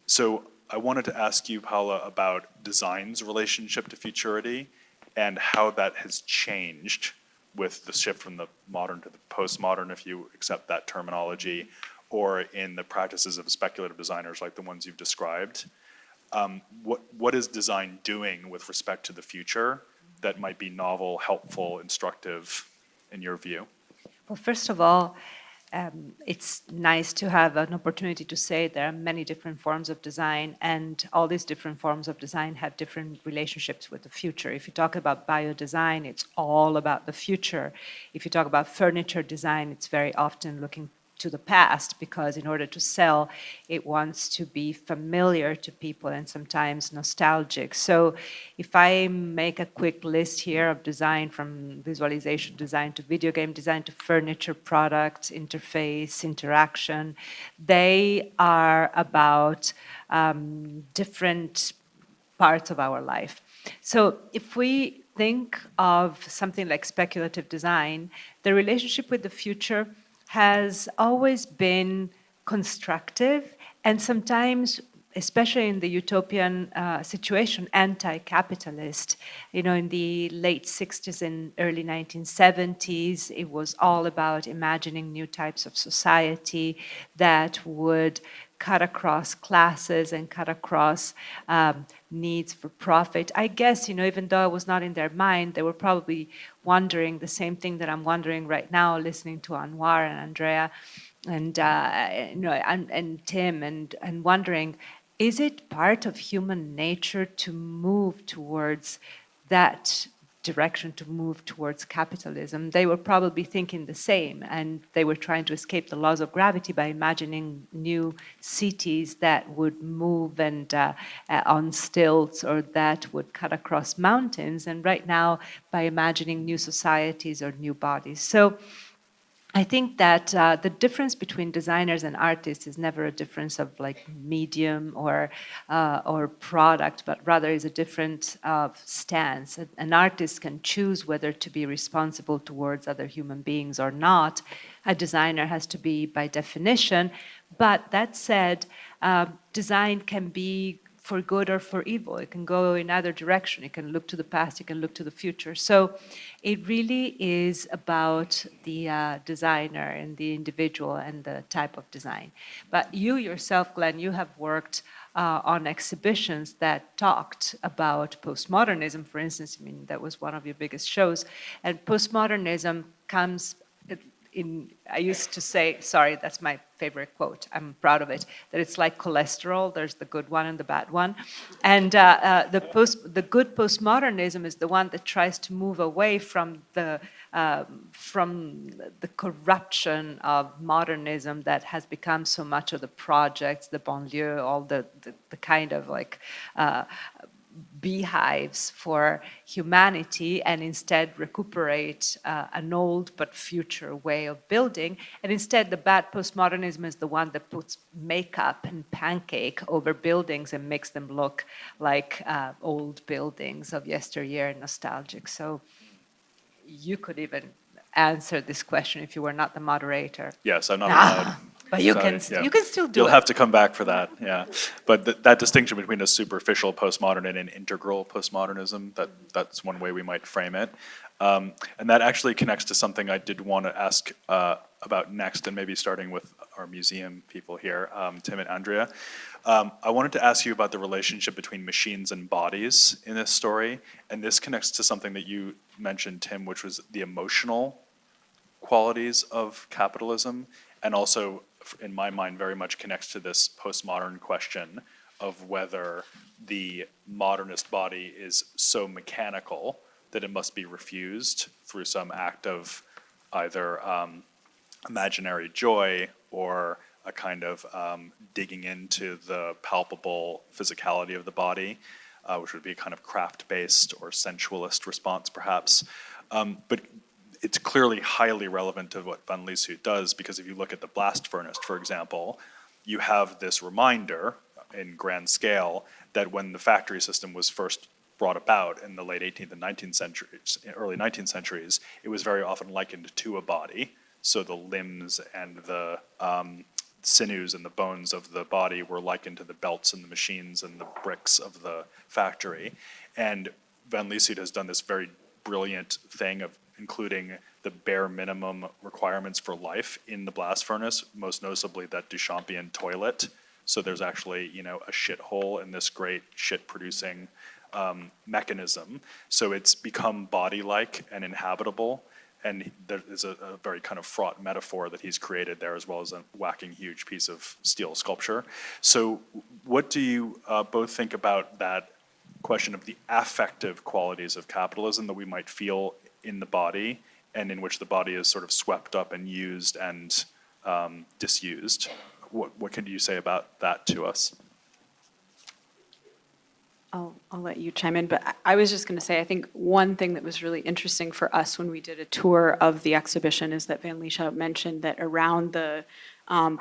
So I wanted to ask you, Paula, about design's relationship to futurity and how that has changed with the shift from the modern to the postmodern, if you accept that terminology, or in the practices of speculative designers like the ones you've described. What is design doing with respect to the future that might be novel, helpful, instructive in your view? Well, first of all, it's nice to have an opportunity to say there are many different forms of design, and all these different forms of design have different relationships with the future. If you talk about biodesign, it's all about the future. If you talk about furniture design, it's very often looking to the past, because in order to sell, it wants to be familiar to people and sometimes nostalgic. So if I make a quick list here of design, from visualization design to video game design to furniture product, interface, interaction, they are about different parts of our life. So if we think of something like speculative design, the relationship with the future has always been constructive and sometimes, especially in the utopian situation, anti-capitalist. In the late 60s and early 1970s, it was all about imagining new types of society that would cut across classes and cut across needs for profit. I guess, even though it was not in their mind, they were probably wondering the same thing that I'm wondering right now, listening to Anwar and Andrea and Tim, and wondering, is it part of human nature to move towards that direction to move towards capitalism, they were probably thinking the same, and they were trying to escape the laws of gravity by imagining new cities that would move and on stilts, or that would cut across mountains, and right now by imagining new societies or new bodies. So I think that the difference between designers and artists is never a difference of like medium or product, but rather is a different stance. An artist can choose whether to be responsible towards other human beings or not. A designer has to be by definition. But that said, design can be for good or for evil. It can go in either direction. It can look to the past, it can look to the future. So it really is about the designer and the individual and the type of design. But you yourself, Glenn, you have worked on exhibitions that talked about postmodernism, for instance. I mean, that was one of your biggest shows. And postmodernism comes I used to say, sorry, that's my favorite quote, I'm proud of it, that it's like cholesterol, there's the good one and the bad one. And the good postmodernism is the one that tries to move away from the corruption of modernism that has become so much of the projects, the banlieue, all the kind of like beehives for humanity, and instead recuperate an old but future way of building. And instead, the bad postmodernism is the one that puts makeup and pancake over buildings and makes them look like old buildings of yesteryear, nostalgic. So you could even answer this question if you were not the moderator. Yes, I'm not allowed. But you Sorry, can, you can still do You'll it. have to come back for that, yeah. But that distinction between a superficial postmodern and an integral postmodernism, that's one way we might frame it. And that actually connects to something I did want to ask about next, and maybe starting with our museum people here, Tim and Andrea. I wanted to ask you about the relationship between machines and bodies in this story, and this connects to something that you mentioned, Tim, which was the emotional qualities of capitalism, and also, in my mind, very much connects to this postmodern question of whether the modernist body is so mechanical that it must be refused through some act of either imaginary joy or a kind of digging into the palpable physicality of the body, which would be a kind of craft-based or sensualist response, perhaps. But it's clearly highly relevant to what Van Lieshout does, because if you look at the blast furnace, for example, you have this reminder in grand scale that when the factory system was first brought about in the late 18th and 19th centuries, early 19th centuries, it was very often likened to a body. So the limbs and the sinews and the bones of the body were likened to the belts and the machines and the bricks of the factory. And Van Lieshout has done this very brilliant thing of including the bare minimum requirements for life in the blast furnace, most notably that Duchampian toilet. So there's actually, a shithole in this great shit-producing mechanism. So it's become body-like and inhabitable, and there is a very kind of fraught metaphor that he's created there, as well as a whacking huge piece of steel sculpture. So what do you both think about that question of the affective qualities of capitalism that we might feel in the body, and in which the body is sort of swept up and used and disused? What can you say about that to us? I'll let you chime in, but I was just going to say, I think one thing that was really interesting for us when we did a tour of the exhibition is that Van Lieshout mentioned that around the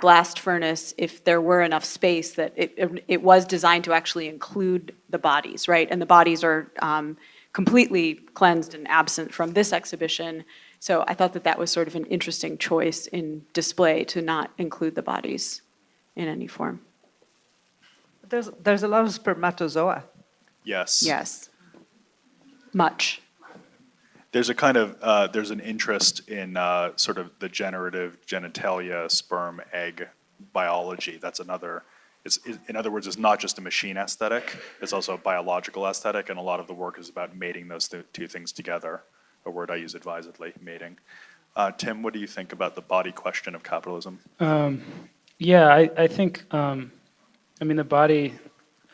blast furnace, if there were enough space, that it was designed to actually include the bodies, right? And the bodies are completely cleansed and absent from this exhibition. So I thought that was sort of an interesting choice in display to not include the bodies in any form. There's a lot of spermatozoa. Yes. Yes. Much. There's a kind of, there's an interest in sort of the generative genitalia, sperm, egg biology. That's another, in other words, it's not just a machine aesthetic, it's also a biological aesthetic, and a lot of the work is about mating those two things together, a word I use advisedly, mating. Tim, what do you think about the body question of capitalism? Yeah, I think, the body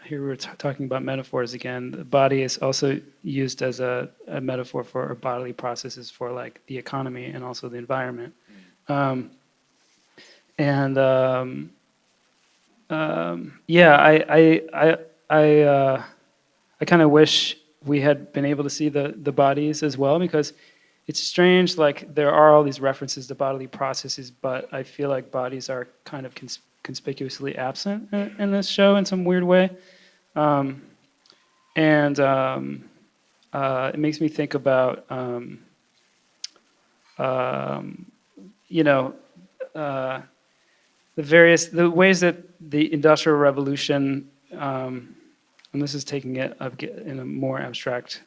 here we're talking about metaphors again. The body is also used as a metaphor for bodily processes for like the economy and also the environment. Yeah, I kind of wish we had been able to see the bodies as well, because it's strange, like there are all these references to bodily processes, but I feel like bodies are kind of conspicuously absent in this show in some weird way. It makes me think about, you know, the ways that the Industrial Revolution, and this is taking it in a more abstract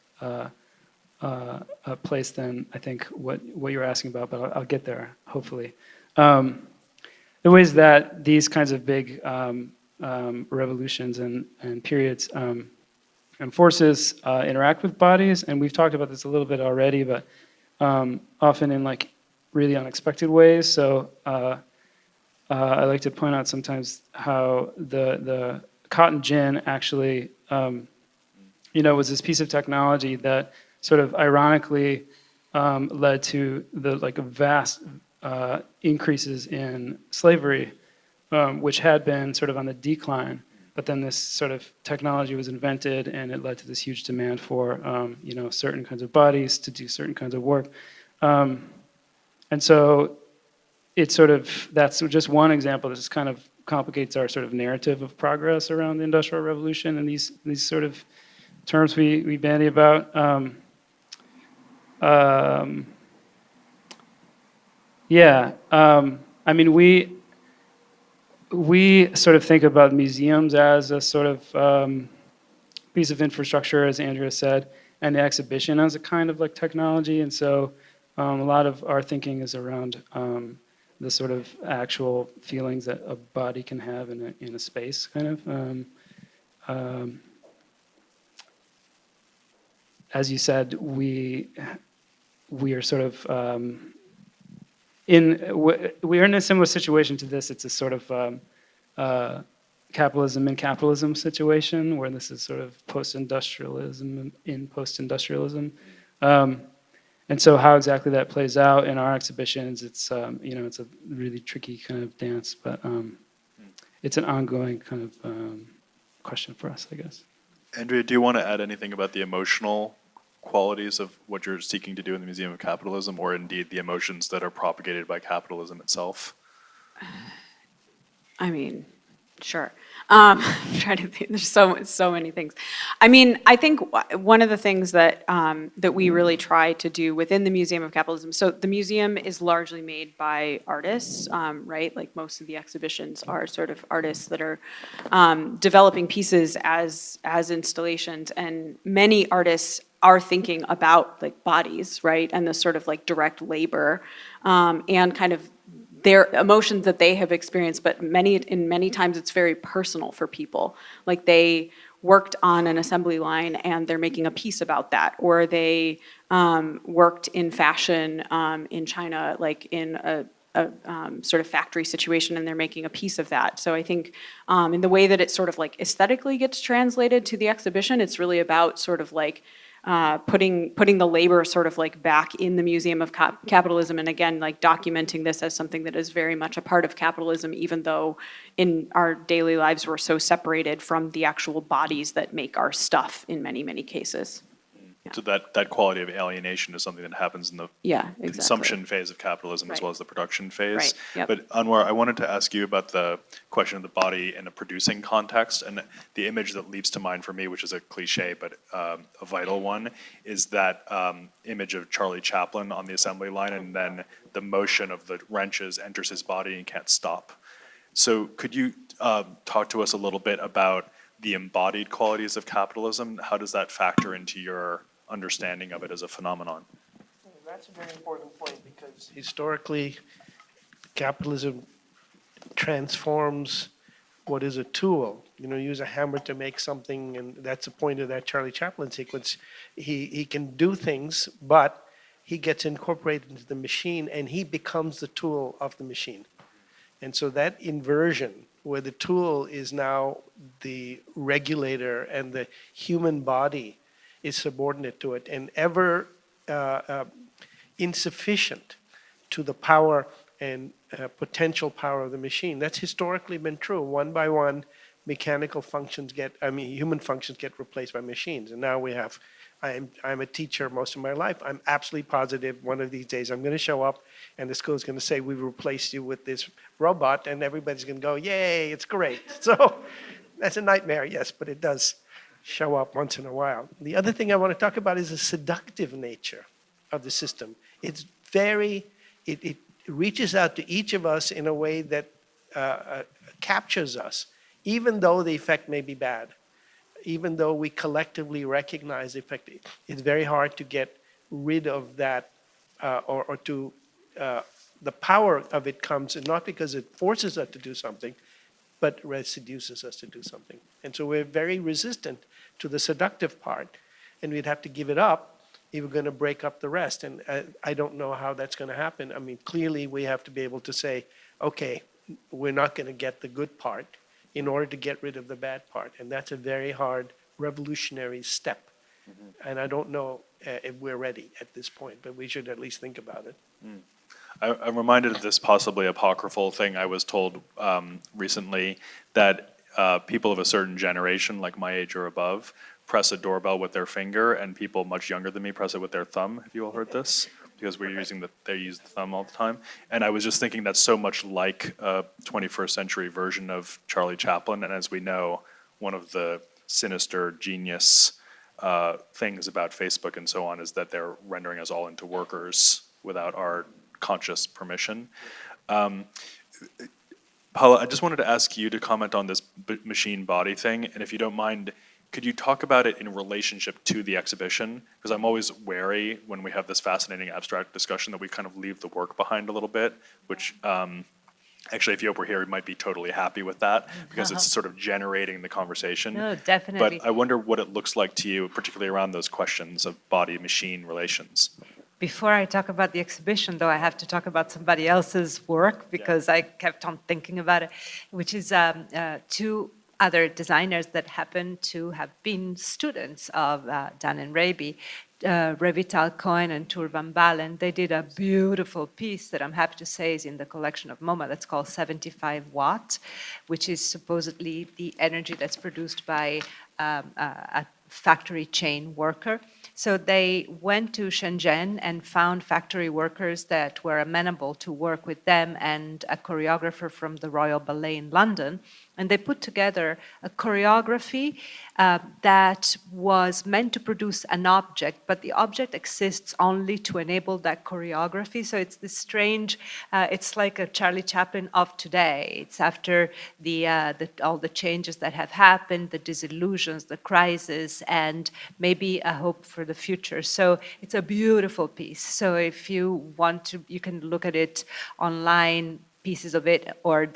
place than I think what you're asking about, but I'll get there, hopefully. The ways that these kinds of big revolutions and periods and forces interact with bodies, and we've talked about this a little bit already, but often in like really unexpected ways. So I like to point out sometimes how the cotton gin actually, was this piece of technology that sort of ironically led to the like vast increases in slavery, which had been sort of on the decline. But then this sort of technology was invented, and it led to this huge demand for, certain kinds of bodies to do certain kinds of work. And so it's sort of, that's just one example that just kind of complicates our sort of narrative of progress around the Industrial Revolution and these sort of terms we bandy about. I mean, we sort of think about museums as a sort of piece of infrastructure, as Andrea said, and the exhibition as a kind of like technology. And so a lot of our thinking is around the sort of actual feelings that a body can have in a space, kind of. As you said, we are sort of we're in a similar situation to this. It's a sort of capitalism and capitalism situation, where this is sort of post-industrialism in post-industrialism. And so how exactly that plays out in our exhibitions, it's it's a really tricky kind of dance, but it's an ongoing kind of question for us, I guess. Andrea, do you want to add anything about the emotional qualities of what you're seeking to do in the Museum of Capitalism, or indeed the emotions that are propagated by capitalism itself? I mean, sure. I'm trying to think. There's so many things. I mean, I think one of the things that that we really try to do within the Museum of Capitalism. So the museum is largely made by artists, right? Like most of the exhibitions are sort of artists that are developing pieces as installations, and many artists are thinking about like bodies, right, and the sort of like direct labor and kind of their emotions that they have experienced, but many times it's very personal for people. Like they worked on an assembly line and they're making a piece about that, or they worked in fashion in China, like in a sort of factory situation, and they're making a piece of that. So I think in the way that it sort of like aesthetically gets translated to the exhibition, it's really about sort of like putting the labor sort of like back in the Museum of Capitalism, and again like documenting this as something that is very much a part of capitalism, even though in our daily lives we're so separated from the actual bodies that make our stuff in many cases. Yeah. So that quality of alienation is something that happens in the consumption phase of capitalism as well as the production phase. Right. Yep. But Anwar, I wanted to ask you about the question of the body in a producing context, and the image that leaps to mind for me, which is a cliche but a vital one, is that image of Charlie Chaplin on the assembly line, and then the motion of the wrenches enters his body and can't stop. So could you talk to us a little bit about the embodied qualities of capitalism? How does that factor into your understanding of it as a phenomenon? That's a very important point, because historically, capitalism transforms what is a tool. You use a hammer to make something, and that's the point of that Charlie Chaplin sequence. He can do things, but he gets incorporated into the machine, and he becomes the tool of the machine. And so that inversion where the tool is now the regulator and the human body is subordinate to it and ever insufficient to the power and potential power of the machine. That's historically been true. One by one, mechanical functions human functions get replaced by machines. And now we have, I'm a teacher most of my life. I'm absolutely positive one of these days I'm going to show up and the school is going to say, we've replaced you with this robot, and everybody's going to go, yay, it's great. So that's a nightmare, yes, but it does show up once in a while. The other thing I want to talk about is the seductive nature of the system. It's it reaches out to each of us in a way that captures us, even though the effect may be bad, even though we collectively recognize the effect. It's very hard to get rid of that or to, the power of it comes not because it forces us to do something, but seduces us to do something. And so we're very resistant to the seductive part, and we'd have to give it up if we're going to break up the rest. And I don't know how that's going to happen. I mean, clearly we have to be able to say, okay, we're not going to get the good part in order to get rid of the bad part. And that's a very hard revolutionary step. Mm-hmm. And I don't know if we're ready at this point, but we should at least think about it. Mm. I'm reminded of this possibly apocryphal thing I was told recently, that people of a certain generation, like my age or above, press a doorbell with their finger, and people much younger than me press it with their thumb. Have you all heard this? Because they use the thumb all the time. And I was just thinking that's so much like a 21st century version of Charlie Chaplin. And as we know, one of the sinister genius things about Facebook and so on is that they're rendering us all into workers without our conscious permission. Paula, I just wanted to ask you to comment on this machine body thing, and if you don't mind, could you talk about it in relationship to the exhibition? Because I'm always wary when we have this fascinating abstract discussion that we kind of leave the work behind a little bit, which actually if Joop were here, he might be totally happy with that, because it's sort of generating the conversation. No, definitely. But I wonder what it looks like to you, particularly around those questions of body-machine relations. Before I talk about the exhibition, though, I have to talk about somebody else's work, because I kept on thinking about it, which is two other designers that happen to have been students of Dan and Raby, Revital Cohen and Tur Van Balen. They did a beautiful piece that I'm happy to say is in the collection of MoMA that's called 75 Watt, which is supposedly the energy that's produced by a factory chain worker. So they went to Shenzhen and found factory workers that were amenable to work with them and a choreographer from the Royal Ballet in London. And they put together a choreography that was meant to produce an object, but the object exists only to enable that choreography. So it's this strange, it's like a Charlie Chaplin of today. It's after all the changes that have happened, the disillusions, the crisis, and maybe a hope for the future. So it's a beautiful piece. So if you want to, you can look at it online, pieces of it, or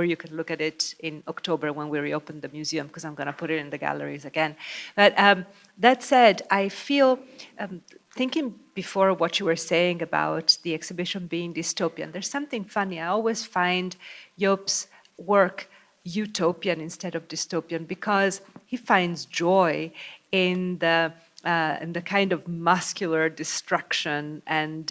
you can look at it in October when we reopen the museum, because I'm going to put it in the galleries again. But that said, I feel, thinking before what you were saying about the exhibition being dystopian, there's something funny. I always find Joop's work utopian instead of dystopian, because he finds joy in the kind of muscular destruction and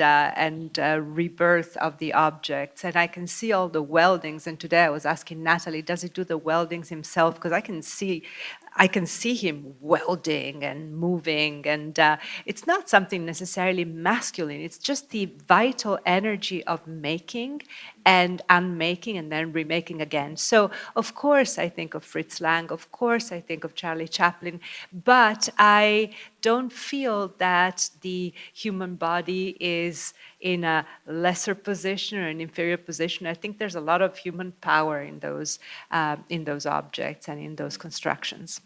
rebirth of the objects. And I can see all the weldings. And today I was asking Natalie, does he do the weldings himself? Because I can see him welding and moving. And it's not something necessarily masculine. It's just the vital energy of making and unmaking and then remaking again. So, of course, I think of Fritz Lang. Of course, I think of Charlie Chaplin. But I don't feel that the human body is in a lesser position or an inferior position. I think there's a lot of human power in those objects and in those constructions.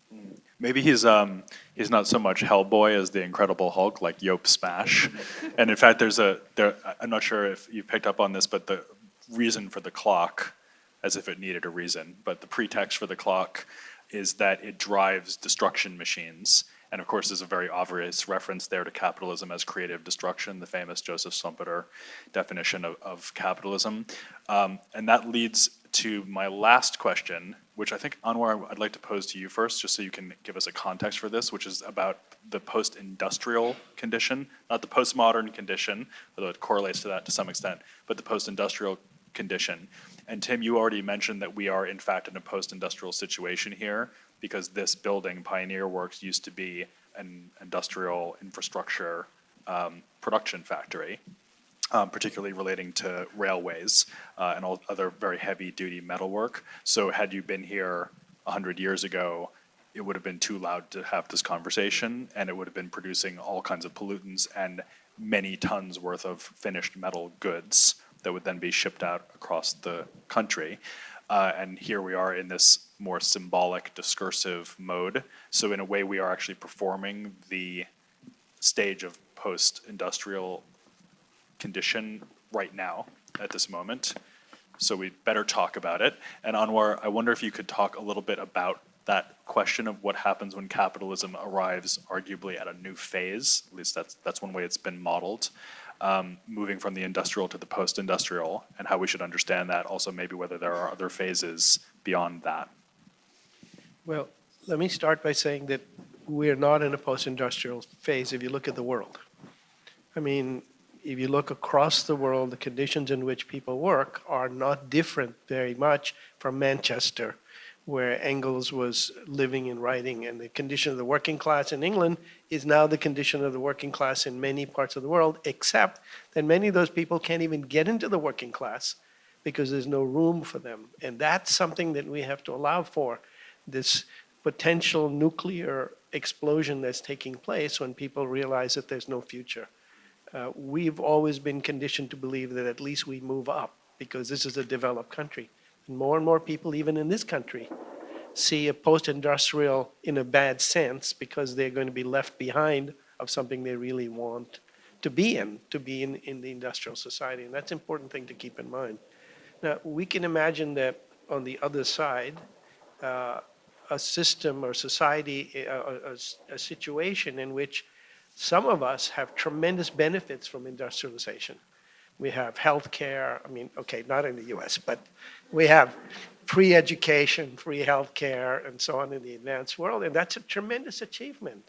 Maybe he's not so much Hellboy as the Incredible Hulk, like Joop Smash. And in fact, I'm not sure if you picked up on this, but the reason for the clock, as if it needed a reason, but the pretext for the clock is that it drives destruction machines. And of course, there's a very obvious reference there to capitalism as creative destruction, the famous Joseph Schumpeter definition of capitalism. And that leads to my last question, which I think, Anwar, I'd like to pose to you first, just so you can give us a context for this, which is about the post-industrial condition, not the postmodern condition, although it correlates to that to some extent, but the post-industrial condition. And Tim, you already mentioned that we are in fact in a post-industrial situation here, because this building, Pioneer Works, used to be an industrial infrastructure production factory, particularly relating to railways and all other very heavy-duty metalwork. So had you been here 100 years ago, it would have been too loud to have this conversation, and it would have been producing all kinds of pollutants and many tons worth of finished metal goods that would then be shipped out across the country. And here we are in this more symbolic, discursive mode. So in a way, we are actually performing the stage of post-industrial condition right now, at this moment. So we better talk about it. And Anwar, I wonder if you could talk a little bit about that question of what happens when capitalism arrives arguably at a new phase. At least that's one way it's been modeled, moving from the industrial to the post-industrial, and how we should understand that. Also maybe whether there are other phases beyond that. Well, let me start by saying that we're not in a post-industrial phase if you look at the world. I mean, if you look across the world, the conditions in which people work are not different very much from Manchester, where Engels was living and writing, and the condition of the working class in England is now the condition of the working class in many parts of the world, except that many of those people can't even get into the working class because there's no room for them. And that's something that we have to allow for, this potential nuclear explosion that's taking place when people realize that there's no future. We've always been conditioned to believe that at least we move up because this is a developed country. And more people, even in this country, see a post-industrial in a bad sense because they're going to be left behind of something they really want to be in the industrial society. And that's an important thing to keep in mind. Now, we can imagine that on the other side, a system or society, a situation in which some of us have tremendous benefits from industrialization. We have healthcare, I mean, okay, not in the US, but we have free education, free healthcare, and so on in the advanced world, and that's a tremendous achievement.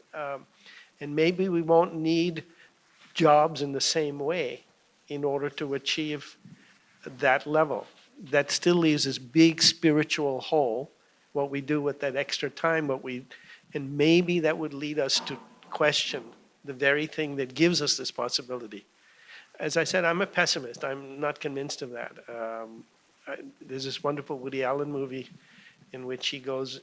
And maybe we won't need jobs in the same way in order to achieve that level. That still leaves this big spiritual hole, what we do with that extra time, and maybe that would lead us to question the very thing that gives us this possibility. As I said, I'm a pessimist. I'm not convinced of that. There's this wonderful Woody Allen movie in which he goes,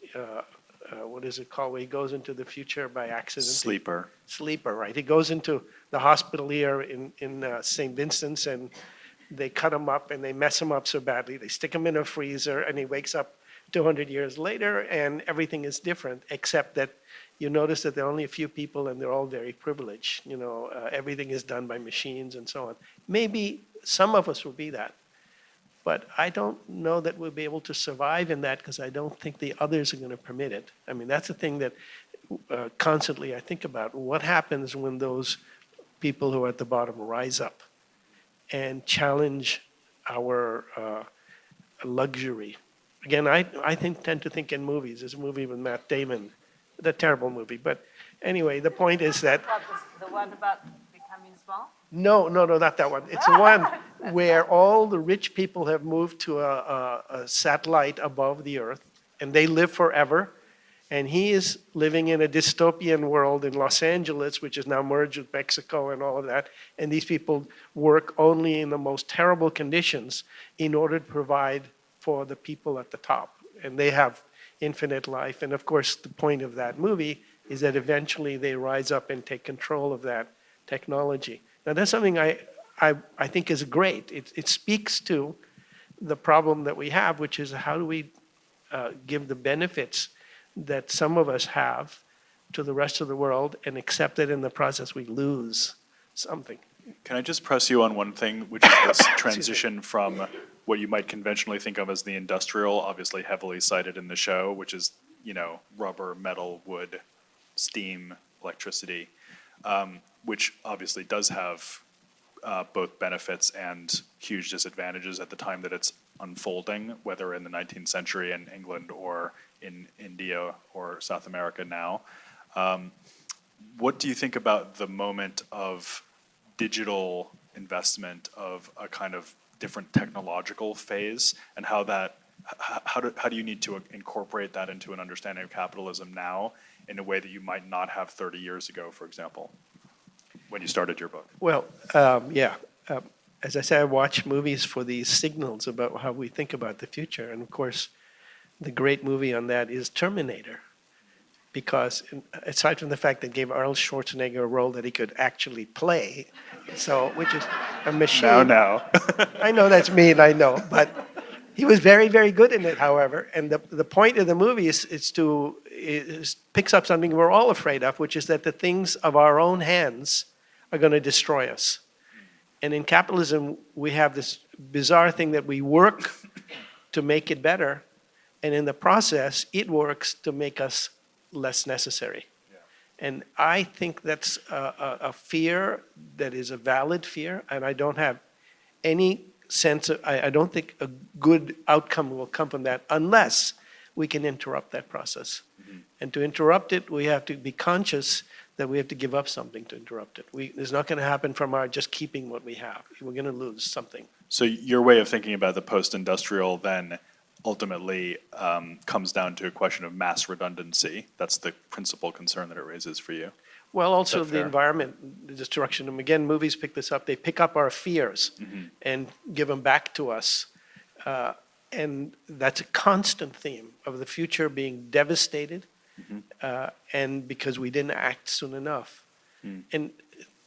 what is it called, where he goes into the future by accident. Sleeper, right. He goes into the hospital here in St. Vincent's, and they cut him up and they mess him up so badly. They stick him in a freezer and he wakes up 200 years later and everything is different, except that you notice that there are only a few people and they're all very privileged. You know, everything is done by machines and so on. Maybe some of us will be that. But I don't know that we'll be able to survive in that because I don't think the others are going to permit it. I mean, that's the thing that constantly I think about. What happens when those people who are at the bottom rise up and challenge our luxury? Again, I tend to think in movies. There's a movie with Matt Damon, a terrible movie. But anyway, the point is that... The one about becoming small? No, not that one. It's the one where all the rich people have moved to a satellite above the Earth, and they live forever. And he is living in a dystopian world in Los Angeles, which is now merged with Mexico and all of that. And these people work only in the most terrible conditions in order to provide for the people at the top. And they have infinite life. And of course, the point of that movie is that eventually they rise up and take control of that technology. Now, that's something I think is great. It speaks to the problem that we have, which is how do we give the benefits that some of us have to the rest of the world and accept that in the process we lose something. Can I just press you on one thing, which is this transition from what you might conventionally think of as the industrial, obviously heavily cited in the show, which is, you know, rubber, metal, wood, steam, electricity, which obviously does have both benefits and huge disadvantages at the time that it's unfolding, whether in the 19th century in England or in India or South America now. What do you think about the moment of digital investment, of a kind of different technological phase, and how do you need to incorporate that into an understanding of capitalism now in a way that you might not have 30 years ago, for example, when you started your book? Well, yeah. As I say, I watch movies for these signals about how we think about the future. And of course, the great movie on that is Terminator. Because aside from the fact that it gave Arnold Schwarzenegger a role that he could actually play, so which is a machine. Now. I know that's mean, I know, but he was very, very good in it, however. And the point of the movie is picks up something we're all afraid of, which is that the things of our own hands are going to destroy us. And in capitalism, we have this bizarre thing that we work to make it better, and in the process, it works to make us less necessary. Yeah. And I think that's a fear that is a valid fear, and I don't have any sense of, I don't think a good outcome will come from that unless we can interrupt that process. Mm-hmm. And to interrupt it, we have to be conscious that we have to give up something to interrupt it. It's not going to happen from our just keeping what we have. We're going to lose something. So your way of thinking about the post-industrial then ultimately comes down to a question of mass redundancy. That's the principal concern that it raises for you. Well, also the environment, the destruction. And again, movies pick this up. They pick up our fears and give them back to us. And that's a constant theme of the future being devastated, and because we didn't act soon enough. And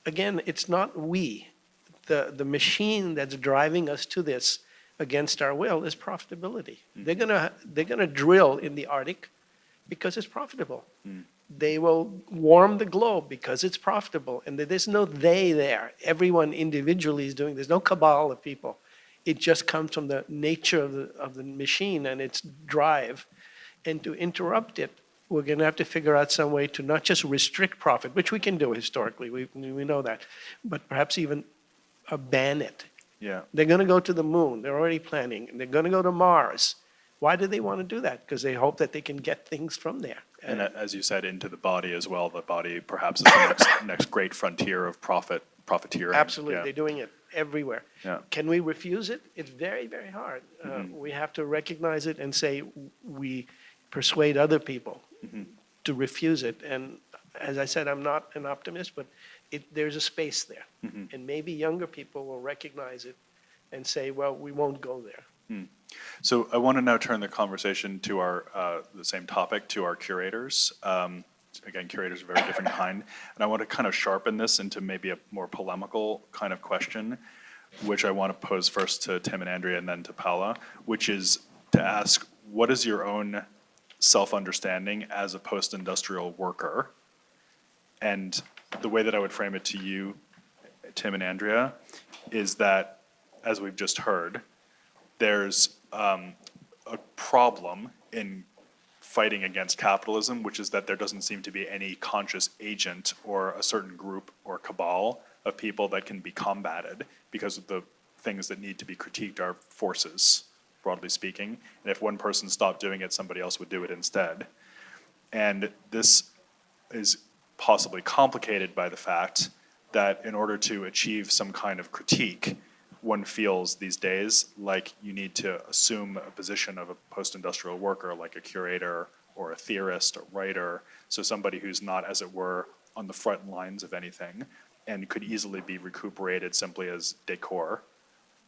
again, it's not we. The machine that's driving us to this against our will is profitability. They're gonna drill in the Arctic because it's profitable. They will warm the globe because it's profitable. And there's no they there. Everyone individually is doing, there's no cabal of people. It just comes from the nature of the machine and its drive. And to interrupt it, we're going to have to figure out some way to not just restrict profit, which we can do historically, we know that, but perhaps even ban it. Yeah. They're going to go to the moon. They're already planning. They're going to go to Mars. Why do they want to do that? Because they hope that they can get things from there. And as you said, into the body as well. The body perhaps is the next great frontier of profiteering. Absolutely. Yeah. They're doing it everywhere. Yeah. Can we refuse it? It's very, very hard. We have to recognize it and say we persuade other people to refuse it. And as I said, I'm not an optimist, but there's a space there. And maybe younger people will recognize it and say, well, we won't go there. So I want to now turn the conversation to the same topic, to our curators. Again, curators are a very different kind. And I want to kind of sharpen this into maybe a more polemical kind of question, which I want to pose first to Tim and Andrea and then to Paula, which is to ask, what is your own self-understanding as a post-industrial worker? And the way that I would frame it to you, Tim and Andrea, is that, as we've just heard, there's a problem in fighting against capitalism, which is that there doesn't seem to be any conscious agent or a certain group or cabal of people that can be combated, because of the things that need to be critiqued are forces, broadly speaking. And if one person stopped doing it, somebody else would do it instead. And this is possibly complicated by the fact that in order to achieve some kind of critique, one feels these days like you need to assume a position of a post-industrial worker, like a curator or a theorist or writer, so somebody who's not, as it were, on the front lines of anything and could easily be recuperated simply as decor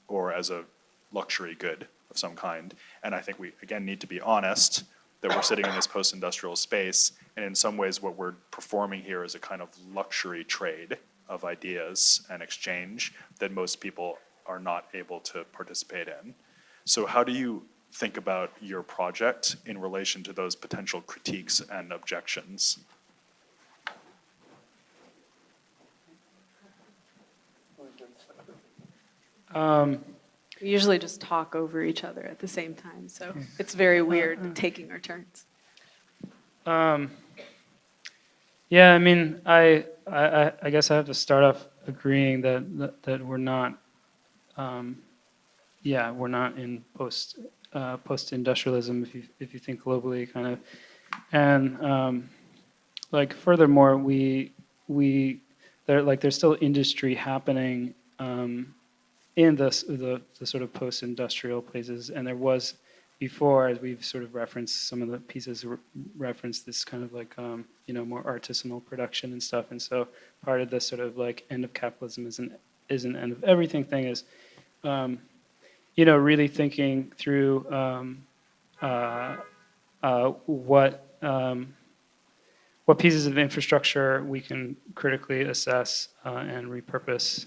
or as a luxury good of some kind. And I think we, again, need to be honest that we're sitting in this post-industrial space, and in some ways what we're performing here is a kind of luxury trade of ideas and exchange that most people are not able to participate in. So how do you think about your project in relation to those potential critiques and objections? We usually just talk over each other at the same time, so it's very weird taking our turns. Yeah, I mean, I guess I have to start off agreeing that we're not yeah, we're not in post-industrialism if you think globally, kind of, and like furthermore, there's still industry happening in the sort of post-industrial places, and there was before, as we've sort of referenced, some of the pieces referenced this kind of like more artisanal production and stuff, and so part of the sort of like end of capitalism is an end of everything thing is really thinking through what pieces of infrastructure we can critically assess and repurpose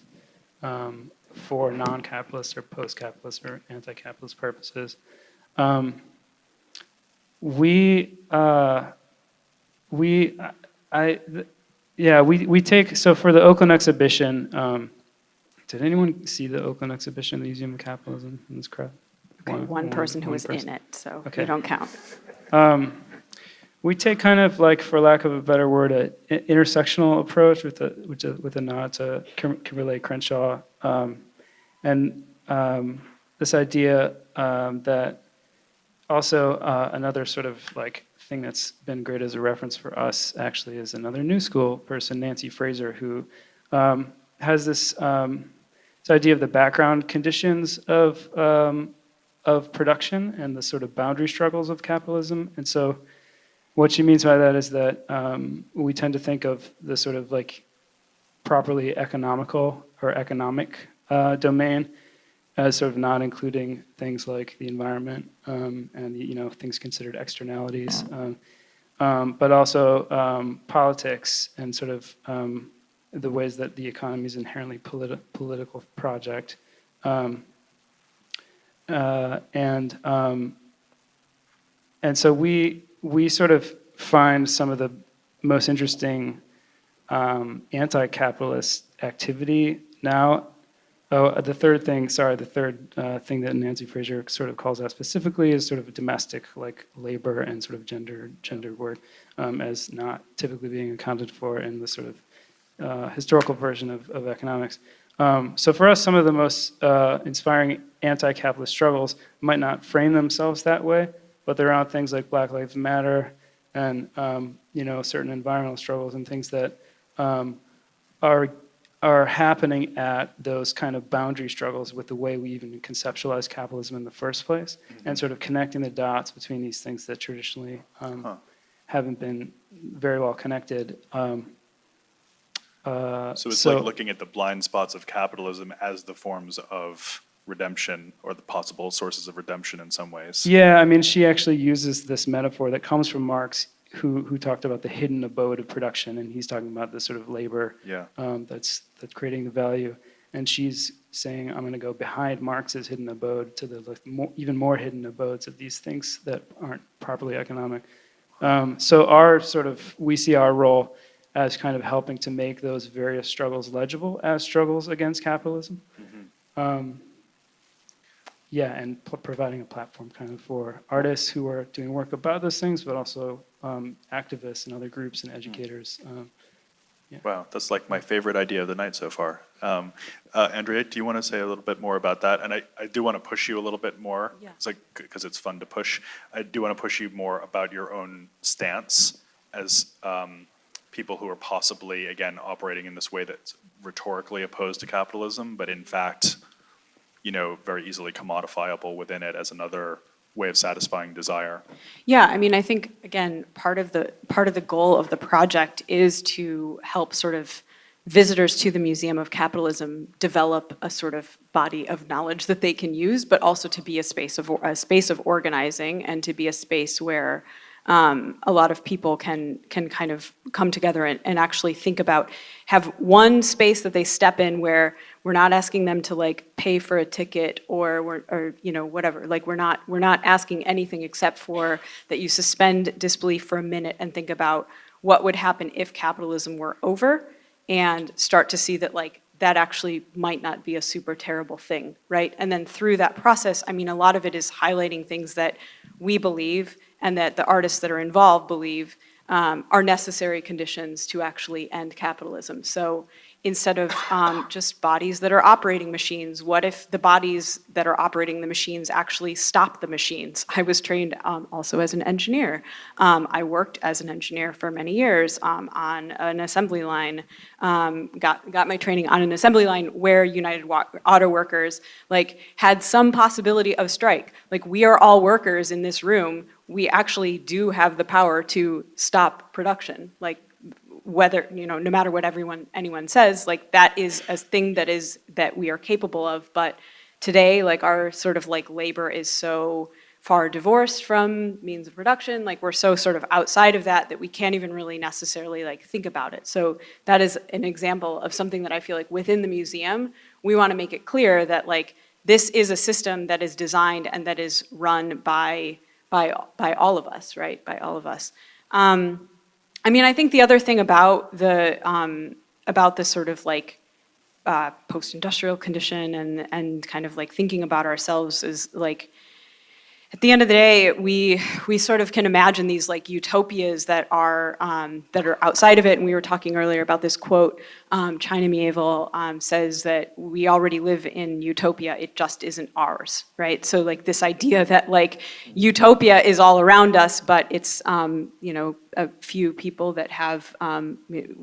for non-capitalist or post-capitalist or anti-capitalist purposes. We take, so for the Oakland exhibition, did anyone see the Oakland exhibition, the Museum of Capitalism in this crowd? Okay, one person who was in it, so Okay. you don't count. We take kind of like, for lack of a better word, an intersectional approach with a nod to Kimberly Crenshaw, and this idea that also another sort of like thing that's been great as a reference for us actually is another New School person, Nancy Fraser, who has this idea of the background conditions of production and the sort of boundary struggles of capitalism, and so. What she means by that is that we tend to think of the sort of like properly economical or economic domain as sort of not including things like the environment and things considered externalities, but also politics and sort of the ways that the economy is inherently political project, and so we sort of find some of the most interesting anti-capitalist activity now. The third thing that Nancy Fraser sort of calls out specifically is sort of domestic, like labor and sort of gender work, as not typically being accounted for in the sort of historical version of economics. So for us, some of the most inspiring anti-capitalist struggles might not frame themselves that way, but they're around things like Black Lives Matter and certain environmental struggles and things that are happening at those kind of boundary struggles with the way we even conceptualize capitalism in the first place, and sort of connecting the dots between these things that traditionally haven't been very well connected. So it's like looking at the blind spots of capitalism as the forms of redemption or the possible sources of redemption in some ways. Yeah, I mean, she actually uses this metaphor that comes from Marx, who talked about the hidden abode of production, and he's talking about the sort of labor that's creating the value. And she's saying, I'm going to go behind Marx's hidden abode to the even more hidden abodes of these things that aren't properly economic. So we see our role as kind of helping to make those various struggles legible as struggles against capitalism. And providing a platform kind of for artists who are doing work about those things, but also activists and other groups and educators. Wow, that's like my favorite idea of the night so far. Andrea, do you want to say a little bit more about that? And I do want to push you a little bit more, because it's fun to push. I do want to push you more about your own stance as people who are possibly, again, operating in this way that's rhetorically opposed to capitalism, but in fact, very easily commodifiable within it as another way of satisfying desire. Yeah, I mean, I think, again, part of the goal of the project is to help sort of visitors to the Museum of Capitalism develop a sort of body of knowledge that they can use, but also to be a space of organizing and to be a space where a lot of people can kind of come together and actually think about, have one space that they step in where we're not asking them to like pay for a ticket or whatever. Like we're not asking anything except for that you suspend disbelief for a minute and think about what would happen if capitalism were over, and start to see that like that actually might not be a super terrible thing, right? And then through that process, I mean, a lot of it is highlighting things that we believe and that the artists that are involved believe are necessary conditions to actually end capitalism. So, instead of just bodies that are operating machines? What if the bodies that are operating the machines actually stop the machines? I was trained also as an engineer. I worked as an engineer for many years on an assembly line. Got my training on an assembly line where United Auto Workers like had some possibility of strike. Like, we are all workers in this room. We actually do have the power to stop production. Like, whether, no matter what anyone says, like, that is a thing that we are capable of. But today, like, our sort of like labor is so far divorced from means of production, like, we're so sort of outside of that we can't even really necessarily like think about it. So that is an example of something that I feel like within the museum, we want to make it clear that like this is a system that is designed and that is run by all of us, right? By all of us. I mean, I think the other thing about the sort of like post-industrial condition and kind of like thinking about ourselves is like, at the end of the day, we sort of can imagine these like utopias that are outside of it. And we were talking earlier about this quote. China Miéville says that we already live in utopia. It just isn't ours, right? So like this idea that like utopia is all around us, but it's a few people that have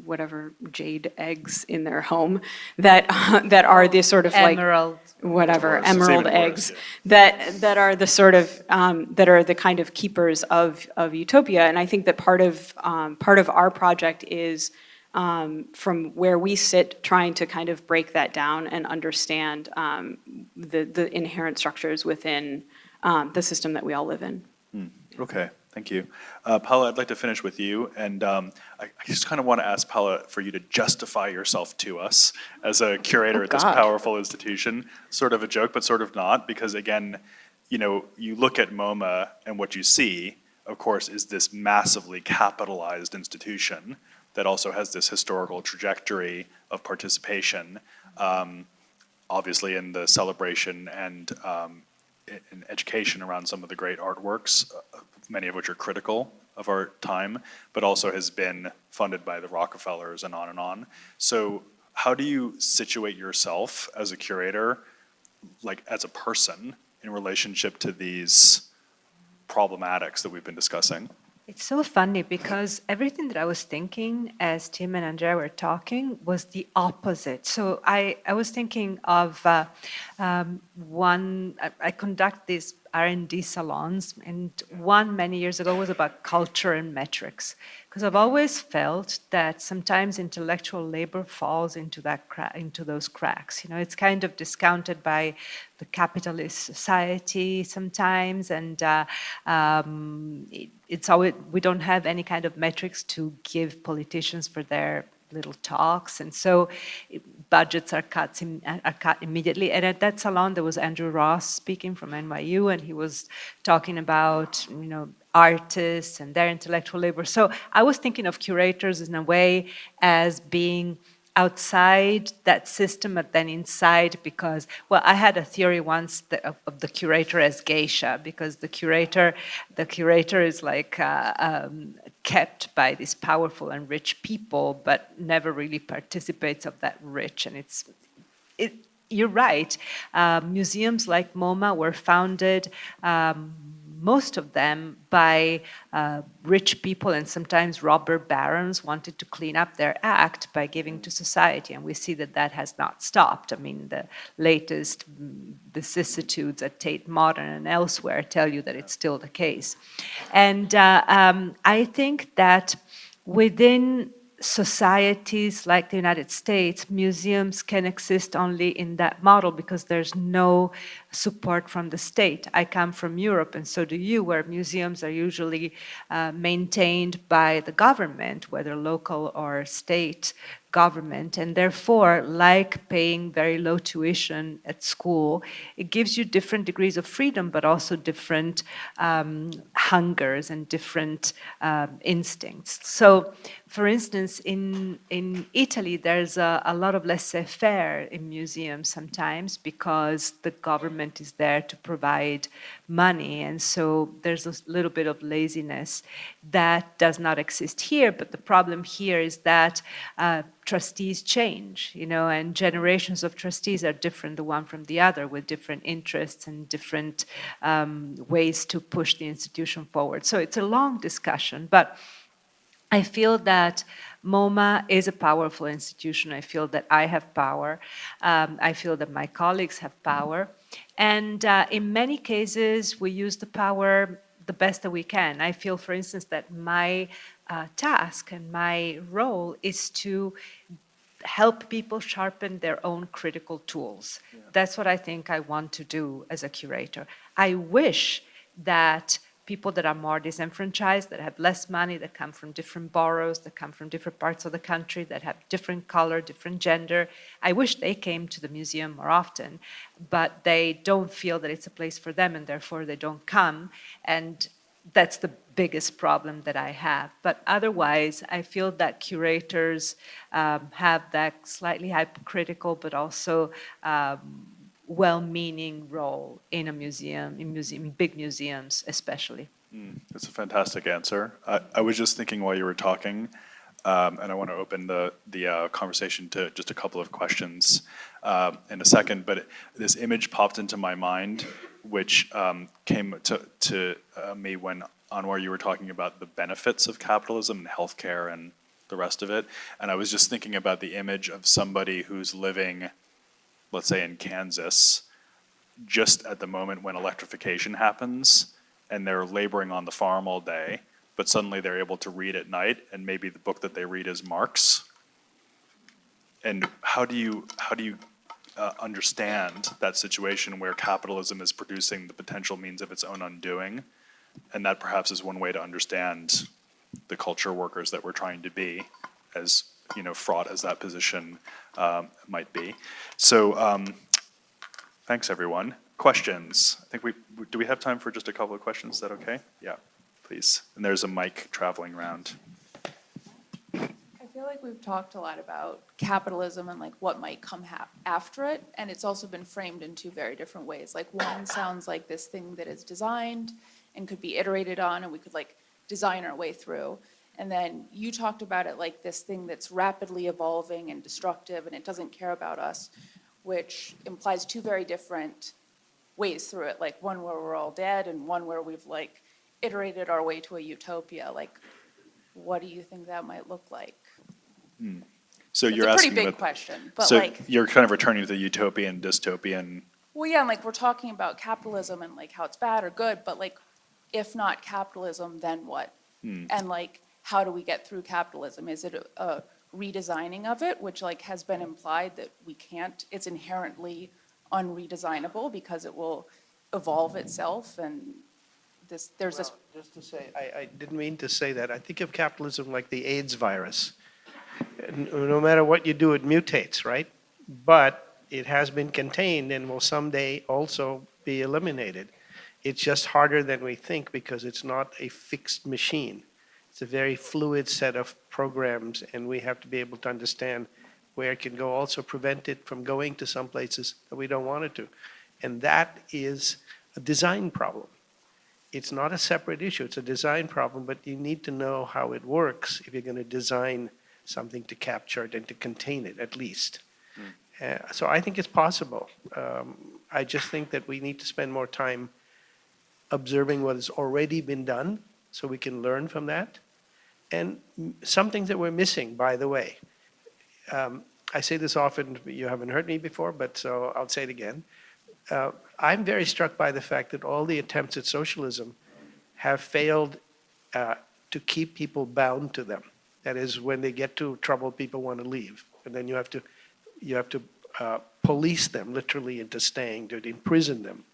whatever jade eggs in their home that are the sort of like emerald eggs that are the sort of that are the kind of keepers of utopia. And I think that part of our project is from where we sit, trying to kind of break that down and understand the inherent structures within the system that we all live in. Okay, thank you. Paula, I'd like to finish with you, and I just kind of want to ask Paula for you to justify yourself to us as a curator at this powerful institution. Sort of a joke, but sort of not, because again, you look at MoMA and what you see, of course, is this massively capitalized institution that also has this historical trajectory of participation, obviously in the celebration and in education around some of the great artworks, many of which are critical of our time, but also has been funded by the Rockefellers and on and on. So how do you situate yourself as a curator, like as a person, in relationship to these problematics that we've been discussing? It's so funny because everything that I was thinking as Tim and Andrea were talking was the opposite. So I was thinking of I conduct these R&D salons, and one many years ago was about culture and metrics. Because I've always felt that sometimes intellectual labor falls into into those cracks. It's kind of discounted by the capitalist society sometimes, and it's always, we don't have any kind of metrics to give politicians for their little talks, and so budgets are cut immediately. And at that salon, there was Andrew Ross speaking from NYU, and he was talking about artists and their intellectual labor. So I was thinking of curators in a way as being outside that system, but then inside, because, well, I had a theory once of the curator as geisha, because the curator is like kept by these powerful and rich people, but never really participates of that rich. And you're right. Museums like MoMA were founded, most of them by rich people, and sometimes robber barons wanted to clean up their act by giving to society. And we see that has not stopped. I mean, the latest vicissitudes at Tate Modern and elsewhere tell you that it's still the case. And I think that within societies like the United States, museums can exist only in that model because there's no support from the state. I come from Europe, and so do you, where museums are usually maintained by the government, whether local or state government, and therefore, like paying very low tuition at school, it gives you different degrees of freedom, but also different hungers and different instincts. So for instance, in Italy, there's a lot of laissez-faire in museums sometimes because the government is there to provide money. And so there's a little bit of laziness that does not exist here. But the problem here is that trustees change, and generations of trustees are different, the one from the other, with different interests and different ways to push the institution forward. So it's a long discussion, but I feel that MoMA is a powerful institution. I feel that I have power. I feel that my colleagues have power. And in many cases, we use the power the best that we can. I feel, for instance, that my task and my role is to help people sharpen their own critical tools. Yeah. That's what I think I want to do as a curator. I wish that people that are more disenfranchised, that have less money, that come from different boroughs, that come from different parts of the country, that have different color, different gender. I wish they came to the museum more often, but they don't feel that it's a place for them, and therefore they don't come. And that's the biggest problem that I have. But otherwise, I feel that curators have that slightly hypocritical, but also well-meaning role in a museum, in big museums especially. That's a fantastic answer. I was just thinking while you were talking, and I want to open the conversation to just a couple of questions in a second, but this image popped into my mind, which came to me when, Anwar, you were talking about the benefits of capitalism and healthcare and the rest of it, and I was just thinking about the image of somebody who's living, let's say in Kansas, just at the moment when electrification happens, and they're laboring on the farm all day, but suddenly they're able to read at night, and maybe the book that they read is Marx. And how do you understand that situation where capitalism is producing the potential means of its own undoing? And that perhaps is one way to understand the culture workers that we're trying to be, as fraught as that position might be. So thanks, everyone. Questions? I think do we have time for just a couple of questions? Is that okay? Yeah, please. And there's a mic traveling around. I feel like we've talked a lot about capitalism and like what might come after it, and it's also been framed in two very different ways. Like one sounds like this thing that is designed and could be iterated on, and we could like design our way through. And then you talked about it like this thing that's rapidly evolving and destructive, and it doesn't care about us, which implies two very different ways through it. Like one where we're all dead, and one where we've like iterated our way to a utopia. Like, what do you think that might look like? So it's you're a pretty asking big about, question, but so like you're kind of returning to the utopian, dystopian. Well, yeah, and like we're talking about capitalism and like how it's bad or good, but like if not capitalism, then what? And like how do we get through capitalism? Is it a redesigning of it, which like has been implied that we can't? It's inherently unredesignable because it will evolve itself, and there's this. Just to say, I didn't mean to say that. I think of capitalism like the AIDS virus. No matter what you do, it mutates, right? But it has been contained and will someday also be eliminated. It's just harder than we think because it's not a fixed machine. It's a very fluid set of programs, and we have to be able to understand where it can go, also prevent it from going to some places that we don't want it to. And that is a design problem. It's not a separate issue, it's a design problem, but you need to know how it works if you're going to design something to capture it and to contain it, at least. So I think it's possible. I just think that we need to spend more time observing what has already been done so we can learn from that. And some things that we're missing, by the way. I say this often, you haven't heard me before, but so I'll say it again. I'm very struck by the fact that all the attempts at socialism have failed to keep people bound to them. That is, when they get to trouble, people want to leave. And then you have to police them literally into staying, to imprison them.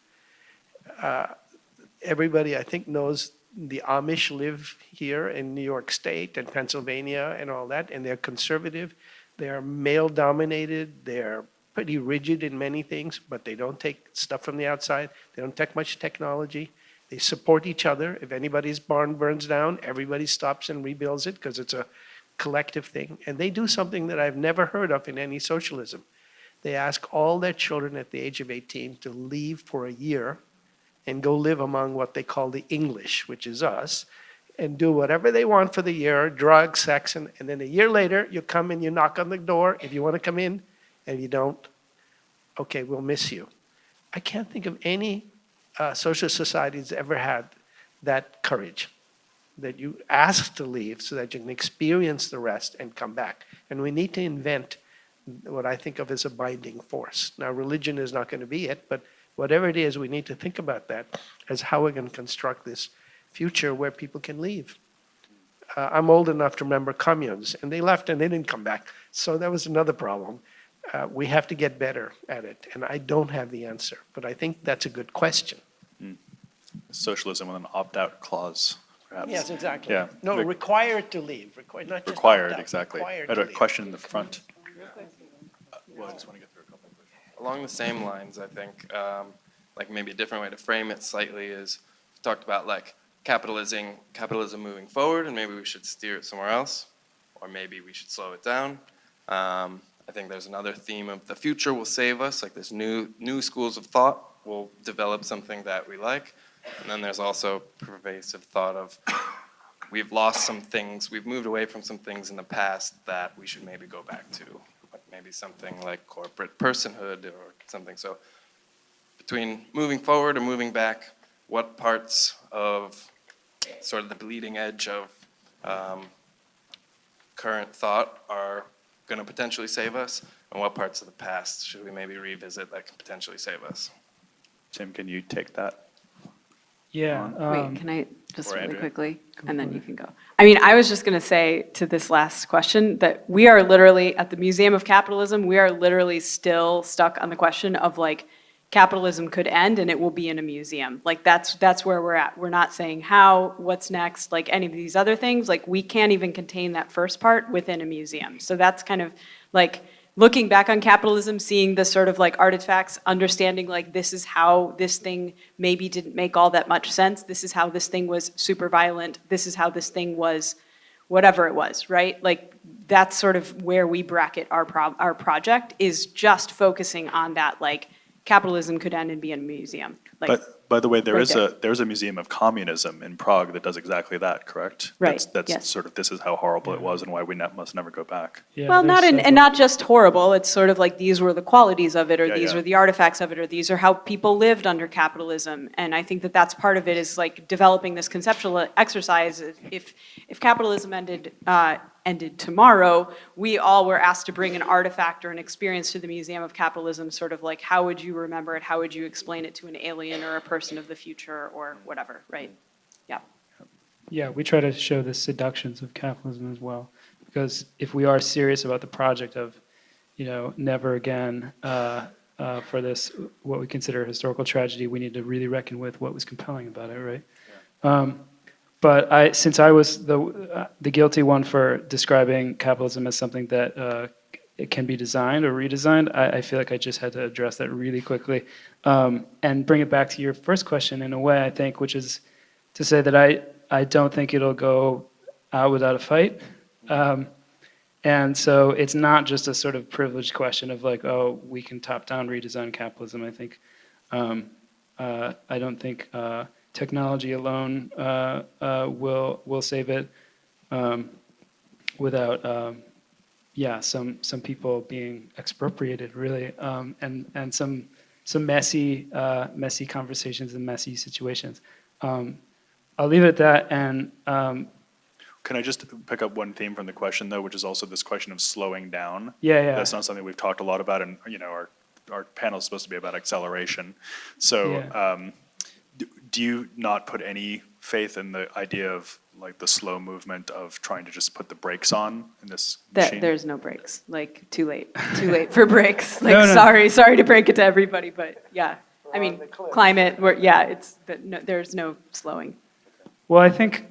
Everybody, I think, knows the Amish live here in New York State and Pennsylvania and all that, and they're conservative. They're male-dominated. They're pretty rigid in many things, but they don't take stuff from the outside. They don't take much technology. They support each other. If anybody's barn burns down, everybody stops and rebuilds it because it's a collective thing. And they do something that I've never heard of in any socialism. They ask all their children at the age of 18 to leave for a year and go live among what they call the English, which is us, and do whatever they want for the year, drugs, sex, and then a year later, you come and you knock on the door if you want to come in, and you don't, okay, we'll miss you. I can't think of any social society that's ever had that courage, that you ask to leave so that you can experience the rest and come back. And we need to invent what I think of as a binding force. Now, religion is not going to be it, but whatever it is, we need to think about that as how we're going to construct this future where people can leave. I'm old enough to remember communes, and they left and they didn't come back. So that was another problem. We have to get better at it, and I don't have the answer, but I think that's a good question. Socialism with an opt-out clause, perhaps. Yes, exactly. Yeah. No, required to leave, not just Required, opt out, exactly. I required had to a leave. question in the front. Well, I just want to get through a couple of questions. Along the same lines, I think, like maybe a different way to frame it slightly is, we talked about like capitalism moving forward, and maybe we should steer it somewhere else, or maybe we should slow it down. I think there's another theme of the future will save us, like this new schools of thought will develop something that we like, and then there's also pervasive thought of we've lost some things, we've moved away from some things in the past that we should maybe go back to. Maybe something like corporate personhood or something. So between moving forward or moving back, what parts of sort of the bleeding edge of current thought are going to potentially save us, and what parts of the past should we maybe revisit that can potentially save us? Tim, can you take that? Yeah. Wait, can I just or really Andrea. quickly, and then you can go. I mean, I was just going to say to this last question that we are literally, at the Museum of Capitalism, we are literally still stuck on the question of like, capitalism could end and it will be in a museum. Like that's where we're at. We're not saying how, what's next, like any of these other things. Like we can't even contain that first part within a museum. So that's kind of like, looking back on capitalism, seeing the sort of like artifacts, understanding like this is how this thing maybe didn't make all that much sense. This is how this thing was super violent. This is how this thing was whatever it was, right? Like that's sort of where we bracket our project, is just focusing on that, like capitalism could end and be in a museum. Like, But by the way, there right is there. there's a Museum of Communism in Prague that does exactly that, correct? Right, That's yes. sort of, this is how horrible it was and why we must never go back. Yeah, well, not there's in, and not just horrible, it's sort of like these were the qualities of it, or Yeah, these yeah. are the artifacts of it, or these are how people lived under capitalism. And I think that that's part of it, is like developing this conceptual exercise. If capitalism ended tomorrow, we all were asked to bring an artifact or an experience to the Museum of Capitalism, sort of like, how would you remember it? How would you explain it to an alien or a person of the future or whatever, right? Yeah. Yeah, we try to show the seductions of capitalism as well, because if we are serious about the project of, never again for this, what we consider a historical tragedy, we need to really reckon with what was compelling about it, right? Yeah. But since I was the guilty one for describing capitalism as something that it can be designed or redesigned, I feel like I just had to address that really quickly and bring it back to your first question in a way, I think, which is to say that I don't think it'll go out without a fight. And so it's not just a sort of privileged question of like, oh, we can top-down redesign capitalism. I think I don't think technology alone will save it without some people being expropriated, really, and some messy conversations and messy situations. I'll leave it at that. And Can I just pick up one theme from the question, though, which is also this question of slowing down? yeah. That's not something we've talked a lot about, and our panel is supposed to be about acceleration. So do you not put any faith in the idea of like the slow movement of trying to just put the brakes on in this machine? There's no brakes, like too late for brakes. Like No. sorry to break it to everybody, but yeah. I mean, climate, there's no slowing. well, I think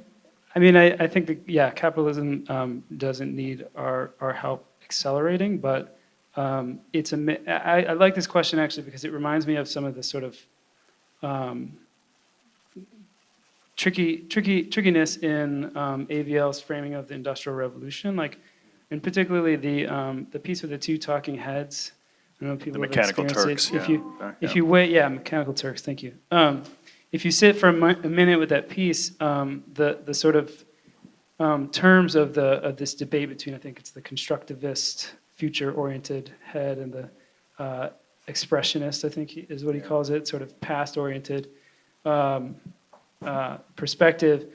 that, capitalism doesn't need our help accelerating, but I like this question actually because it reminds me of some of the sort of trickiness in AVL's framing of the Industrial Revolution, like, and particularly the piece with the two talking heads. I don't know if people The have Mechanical experienced Turks, it. yeah. If you wait, yeah, Mechanical Turks. Thank you. If you sit for a minute with that piece, the sort of terms of this debate between, I think it's the constructivist, future-oriented head and the expressionist, I think is what he calls it, sort of past-oriented perspective.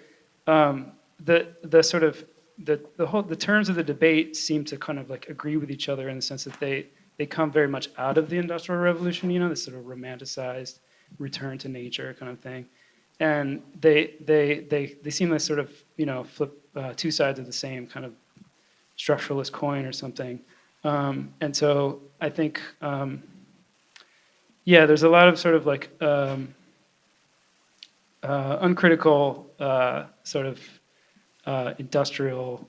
The sort of the terms of the debate seem to kind of like agree with each other in the sense that they come very much out of the Industrial Revolution, you know, this sort of romanticized return to nature kind of thing, and they seem to sort of, you know, flip two sides of the same kind of structuralist coin or something. And so I think, yeah, there's a lot of sort of like uncritical sort of industrial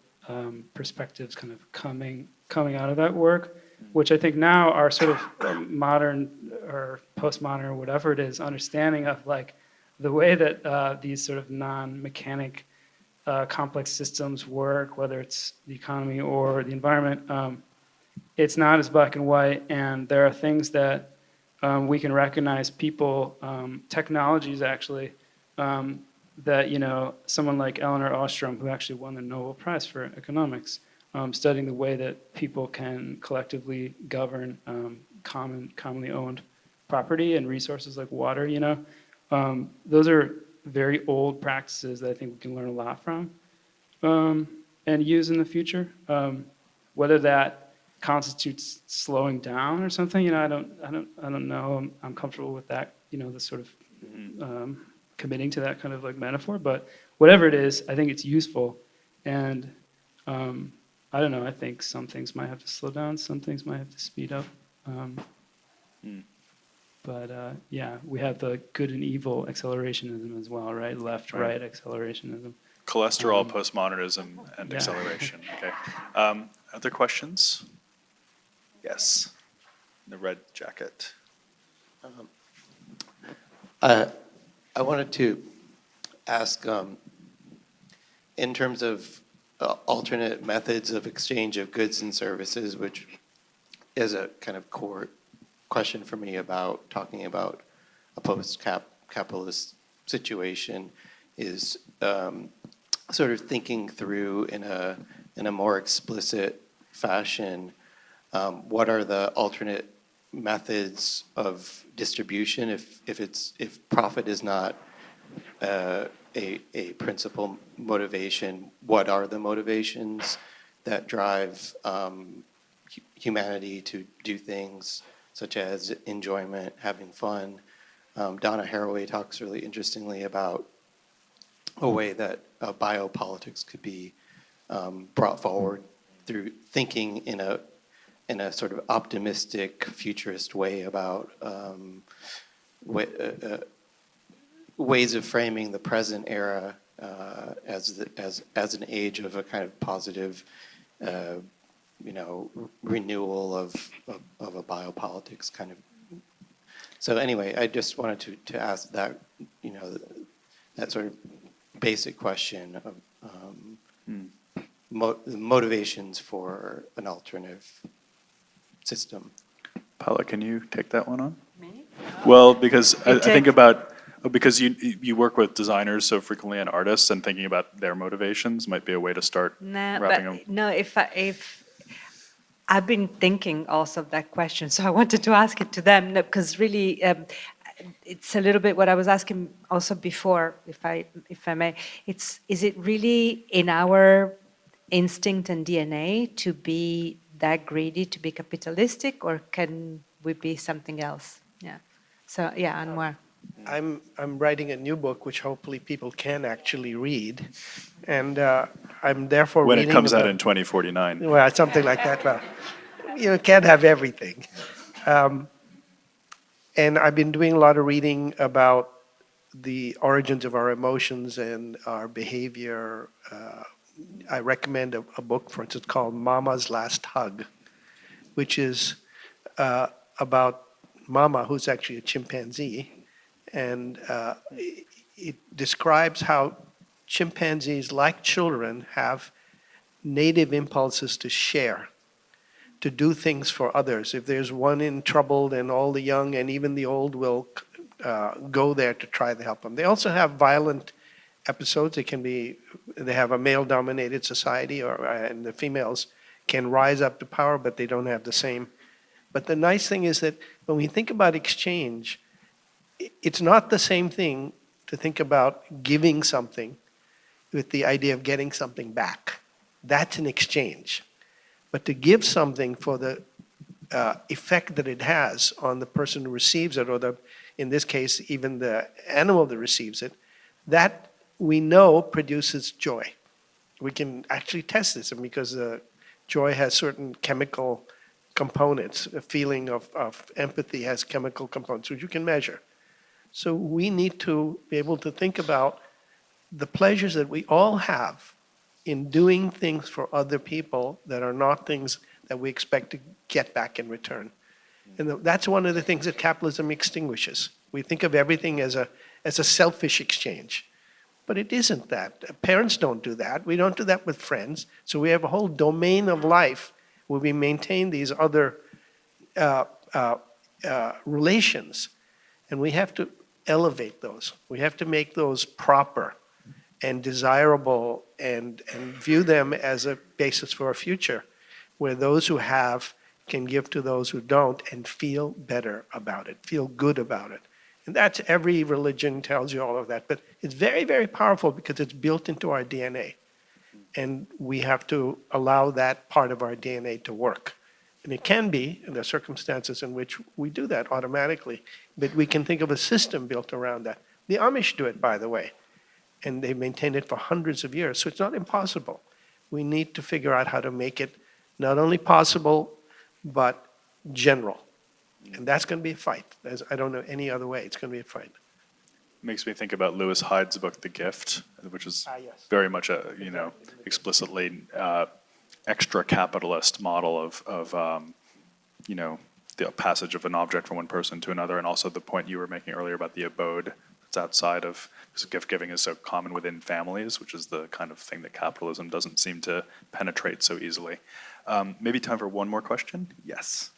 perspectives kind of coming out of that work, which I think now are sort of modern or postmodern or whatever it is, understanding of like the way that these sort of non-mechanic complex systems work, whether it's the economy or the environment. It's not as black and white, and there are things that we can recognize, people, technologies actually, that, you know, someone like Elinor Ostrom, who actually won the Nobel Prize for Economics, studying the way that people can collectively govern commonly owned property and resources like water, you know. Those are very old practices that I think we can learn a lot from and use in the future. Whether that constitutes slowing down or something, you know, I don't know. I'm comfortable with that, you know, the sort of committing to that kind of like metaphor. But whatever it is, I think it's useful. And I don't know. I think some things might have to slow down, some things might have to speed up. But yeah, we have the good and evil accelerationism as well, right? Left, right accelerationism. Cholesterol, postmodernism, and yeah. acceleration. Okay. Other questions? Yes. The red jacket. I wanted to ask, in terms of alternate methods of exchange of goods and services, which is a kind of core question for me about talking about a post-capitalist situation, is sort of thinking through in a more explicit fashion what are the alternate methods of distribution if profit is not a principal motivation. What are the motivations that drive humanity to do things such as enjoyment, having fun? Donna Haraway talks really interestingly about a way that biopolitics could be brought forward through thinking in a sort of optimistic, futurist way about ways of framing the present era as an age of a kind of positive, you know, renewal of a biopolitics kind of. So anyway, I just wanted to ask that, you know, that sort of basic question of motivations for an alternative system. Paula, can you take that one on? Me? Well, because I think about, because you work with designers so frequently and artists, and thinking about their motivations might be a way to start wrapping them. No, if I've been thinking also of that question, so I wanted to ask it to them, because really it's a little bit what I was asking also before, if I may. Is it really in our instinct and DNA to be that greedy, to be capitalistic, or can we be something else? Yeah. So yeah, Anwar. I'm writing a new book, which hopefully people can actually read, and I'm therefore When reading it comes out about- in 2049. Well, something like that. Well, you can't have everything. And I've been doing a lot of reading about the origins of our emotions and our behavior. I recommend a book, for instance, called Mama's Last Hug, which is about Mama, who's actually a chimpanzee. And it describes how chimpanzees, like children, have native impulses to share, to do things for others. If there's one in trouble, then all the young and even the old will go there to try to help them. They also have violent episodes. They have a male-dominated society, and the females can rise up to power, but they don't have the same. But the nice thing is that when we think about exchange, it's not the same thing to think about giving something with the idea of getting something back. That's an exchange. But to give something for the effect that it has on the person who receives it, or in this case, even the animal that receives it, that we know produces joy. We can actually test this, and because joy has certain chemical components. A feeling of empathy has chemical components, which you can measure. So we need to be able to think about the pleasures that we all have in doing things for other people that are not things that we expect to get back in return. And that's one of the things that capitalism extinguishes. We think of everything as a selfish exchange. But it isn't that. Parents don't do that. We don't do that with friends. So we have a whole domain of life where we maintain these other relations. And we have to elevate those. We have to make those proper and desirable and view them as a basis for a future where those who have can give to those who don't and feel better about it, feel good about it. And that's every religion tells you all of that. But it's very, very powerful because it's built into our DNA. And we have to allow that part of our DNA to work. And it can be, in the circumstances in which we do that automatically, but we can think of a system built around that. The Amish do it, by the way, and they maintain it for hundreds of years. So it's not impossible. We need to figure out how to make it not only possible, but general. And that's going to be a fight. I don't know any other way. It's going to be a fight. Makes me think about Lewis Hyde's book, The Gift, which is Yes. very much a, explicitly extra capitalist model of the passage of an object from one person to another, and also the point you were making earlier about the abode that's outside of, because gift giving is so common within families, which is the kind of thing that capitalism doesn't seem to penetrate so easily. Maybe time for one more question? Yes.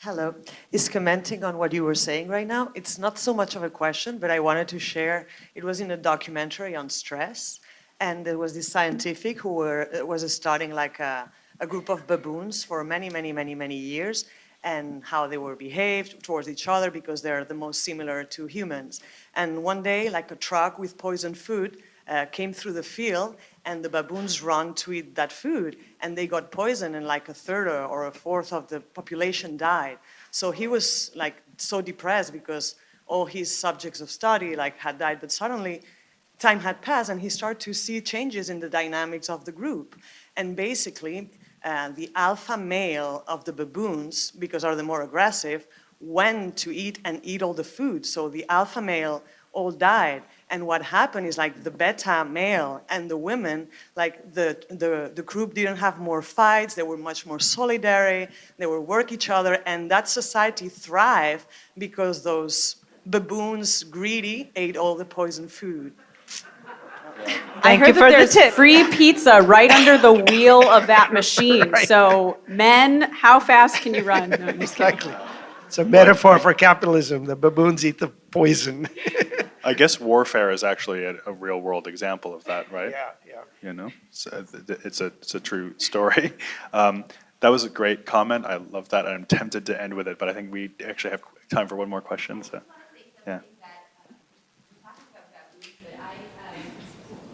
Hello. Is commenting on what you were saying right now. It's not so much of a question, but I wanted to share. It was in a documentary on stress, and there was this scientific who was studying like a group of baboons for many years, and how they were behaved towards each other because they're the most similar to humans. And one day, like a truck with poisoned food came through the field, and the baboons ran to eat that food, and they got poisoned, and like a third or a fourth of the population died. So he was like so depressed because all his subjects of study like had died, but suddenly time had passed, and he started to see changes in the dynamics of the group. And basically, the alpha male of the baboons, because are the more aggressive, went to eat and eat all the food. So the alpha male all died. And what happened is like the beta male and the women, like the group didn't have more fights, they were much more solidary, they would work each other, and that society thrived because those baboons, greedy, ate all the poisoned food. I heard that there's free pizza right under the wheel of that machine. Right. So men, how fast can you run? No, I'm just kidding. Exactly. It's a metaphor for capitalism. The baboons eat the poison. I guess warfare is actually a real world example of that, right? Yeah. So it's a true story. That was a great comment. I love that. I'm tempted to end with it, but I think we actually have time for one more question. So, yeah.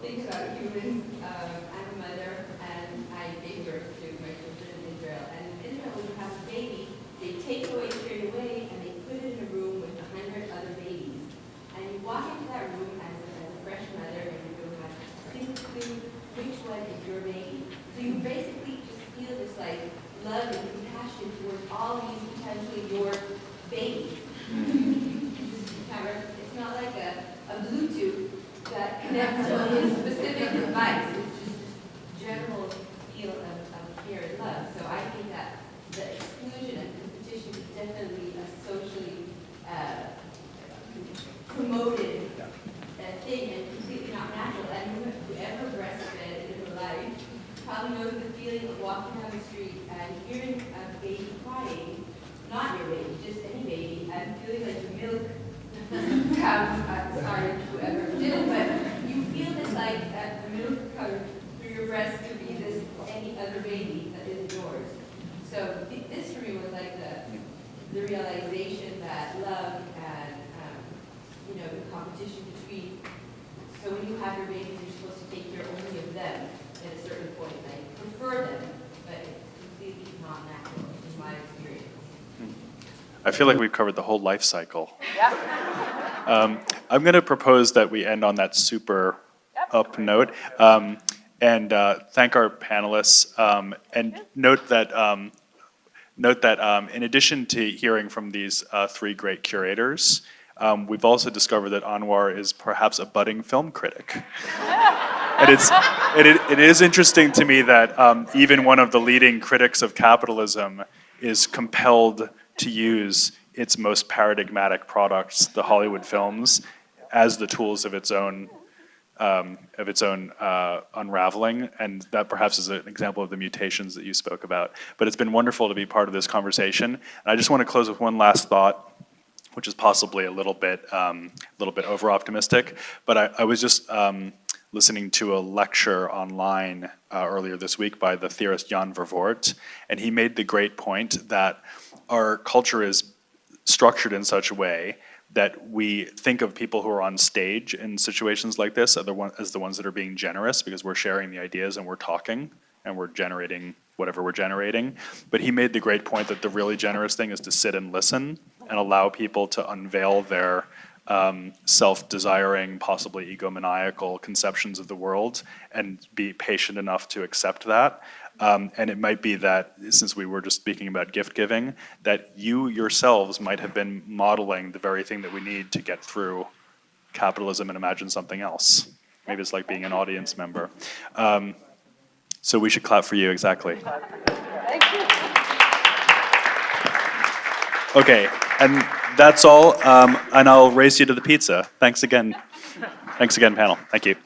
Think about humans. I'm a mother, and I gave birth to my children in Israel. And in Israel, when you have a baby, they take away straight away, and they put it in a room with 100 other babies. And you walk into that room as a fresh mother, and you don't have to think through which one is your baby. So you basically just feel this like love and compassion towards all these potentially your babies. It's not like a Bluetooth that connects to a specific device. It's just general feel of care and love. So I think that the exclusion and competition is definitely a socially probably know the feeling of walking down the street and hearing a baby crying, not your baby, just any baby, and feeling like the milk comes, sorry, whoever did, but you feel this like the milk comes through your breast to be this any other baby that isn't yours. So this for me was like the realization that love and the competition between. So when you have your babies, you're supposed to take care only of them at a certain point. Like prefer them, but it's completely not natural in my experience. I feel like we've covered the whole life cycle. I'm going to propose that we end on that super up note, and thank our panelists, and note that in addition to hearing from these three great curators, we've also discovered that Anwar is perhaps a budding film critic. And it is interesting to me that even one of the leading critics of capitalism is compelled to use its most paradigmatic products, the Hollywood films, as the tools of its own unraveling, and that perhaps is an example of the mutations that you spoke about. But it's been wonderful to be part of this conversation. And I just want to close with one last thought, which is possibly a little bit over-optimistic. But I was just listening to a lecture online earlier this week by the theorist Jan Vervoort, and he made the great point that our culture is structured in such a way that we think of people who are on stage in situations like this as the ones that are being generous because we're sharing the ideas and we're talking and we're generating whatever we're generating. But he made the great point that the really generous thing is to sit and listen and allow people to unveil their self-desiring, possibly egomaniacal conceptions of the world and be patient enough to accept that. And it might be that, since we were just speaking about gift giving, that you yourselves might have been modeling the very thing that we need to get through capitalism and imagine something else. Maybe it's like being an audience member. So we should clap for you, exactly. Thank you. Okay, and that's all. And I'll race you to the pizza. Thanks again. Thanks again, panel. Thank you.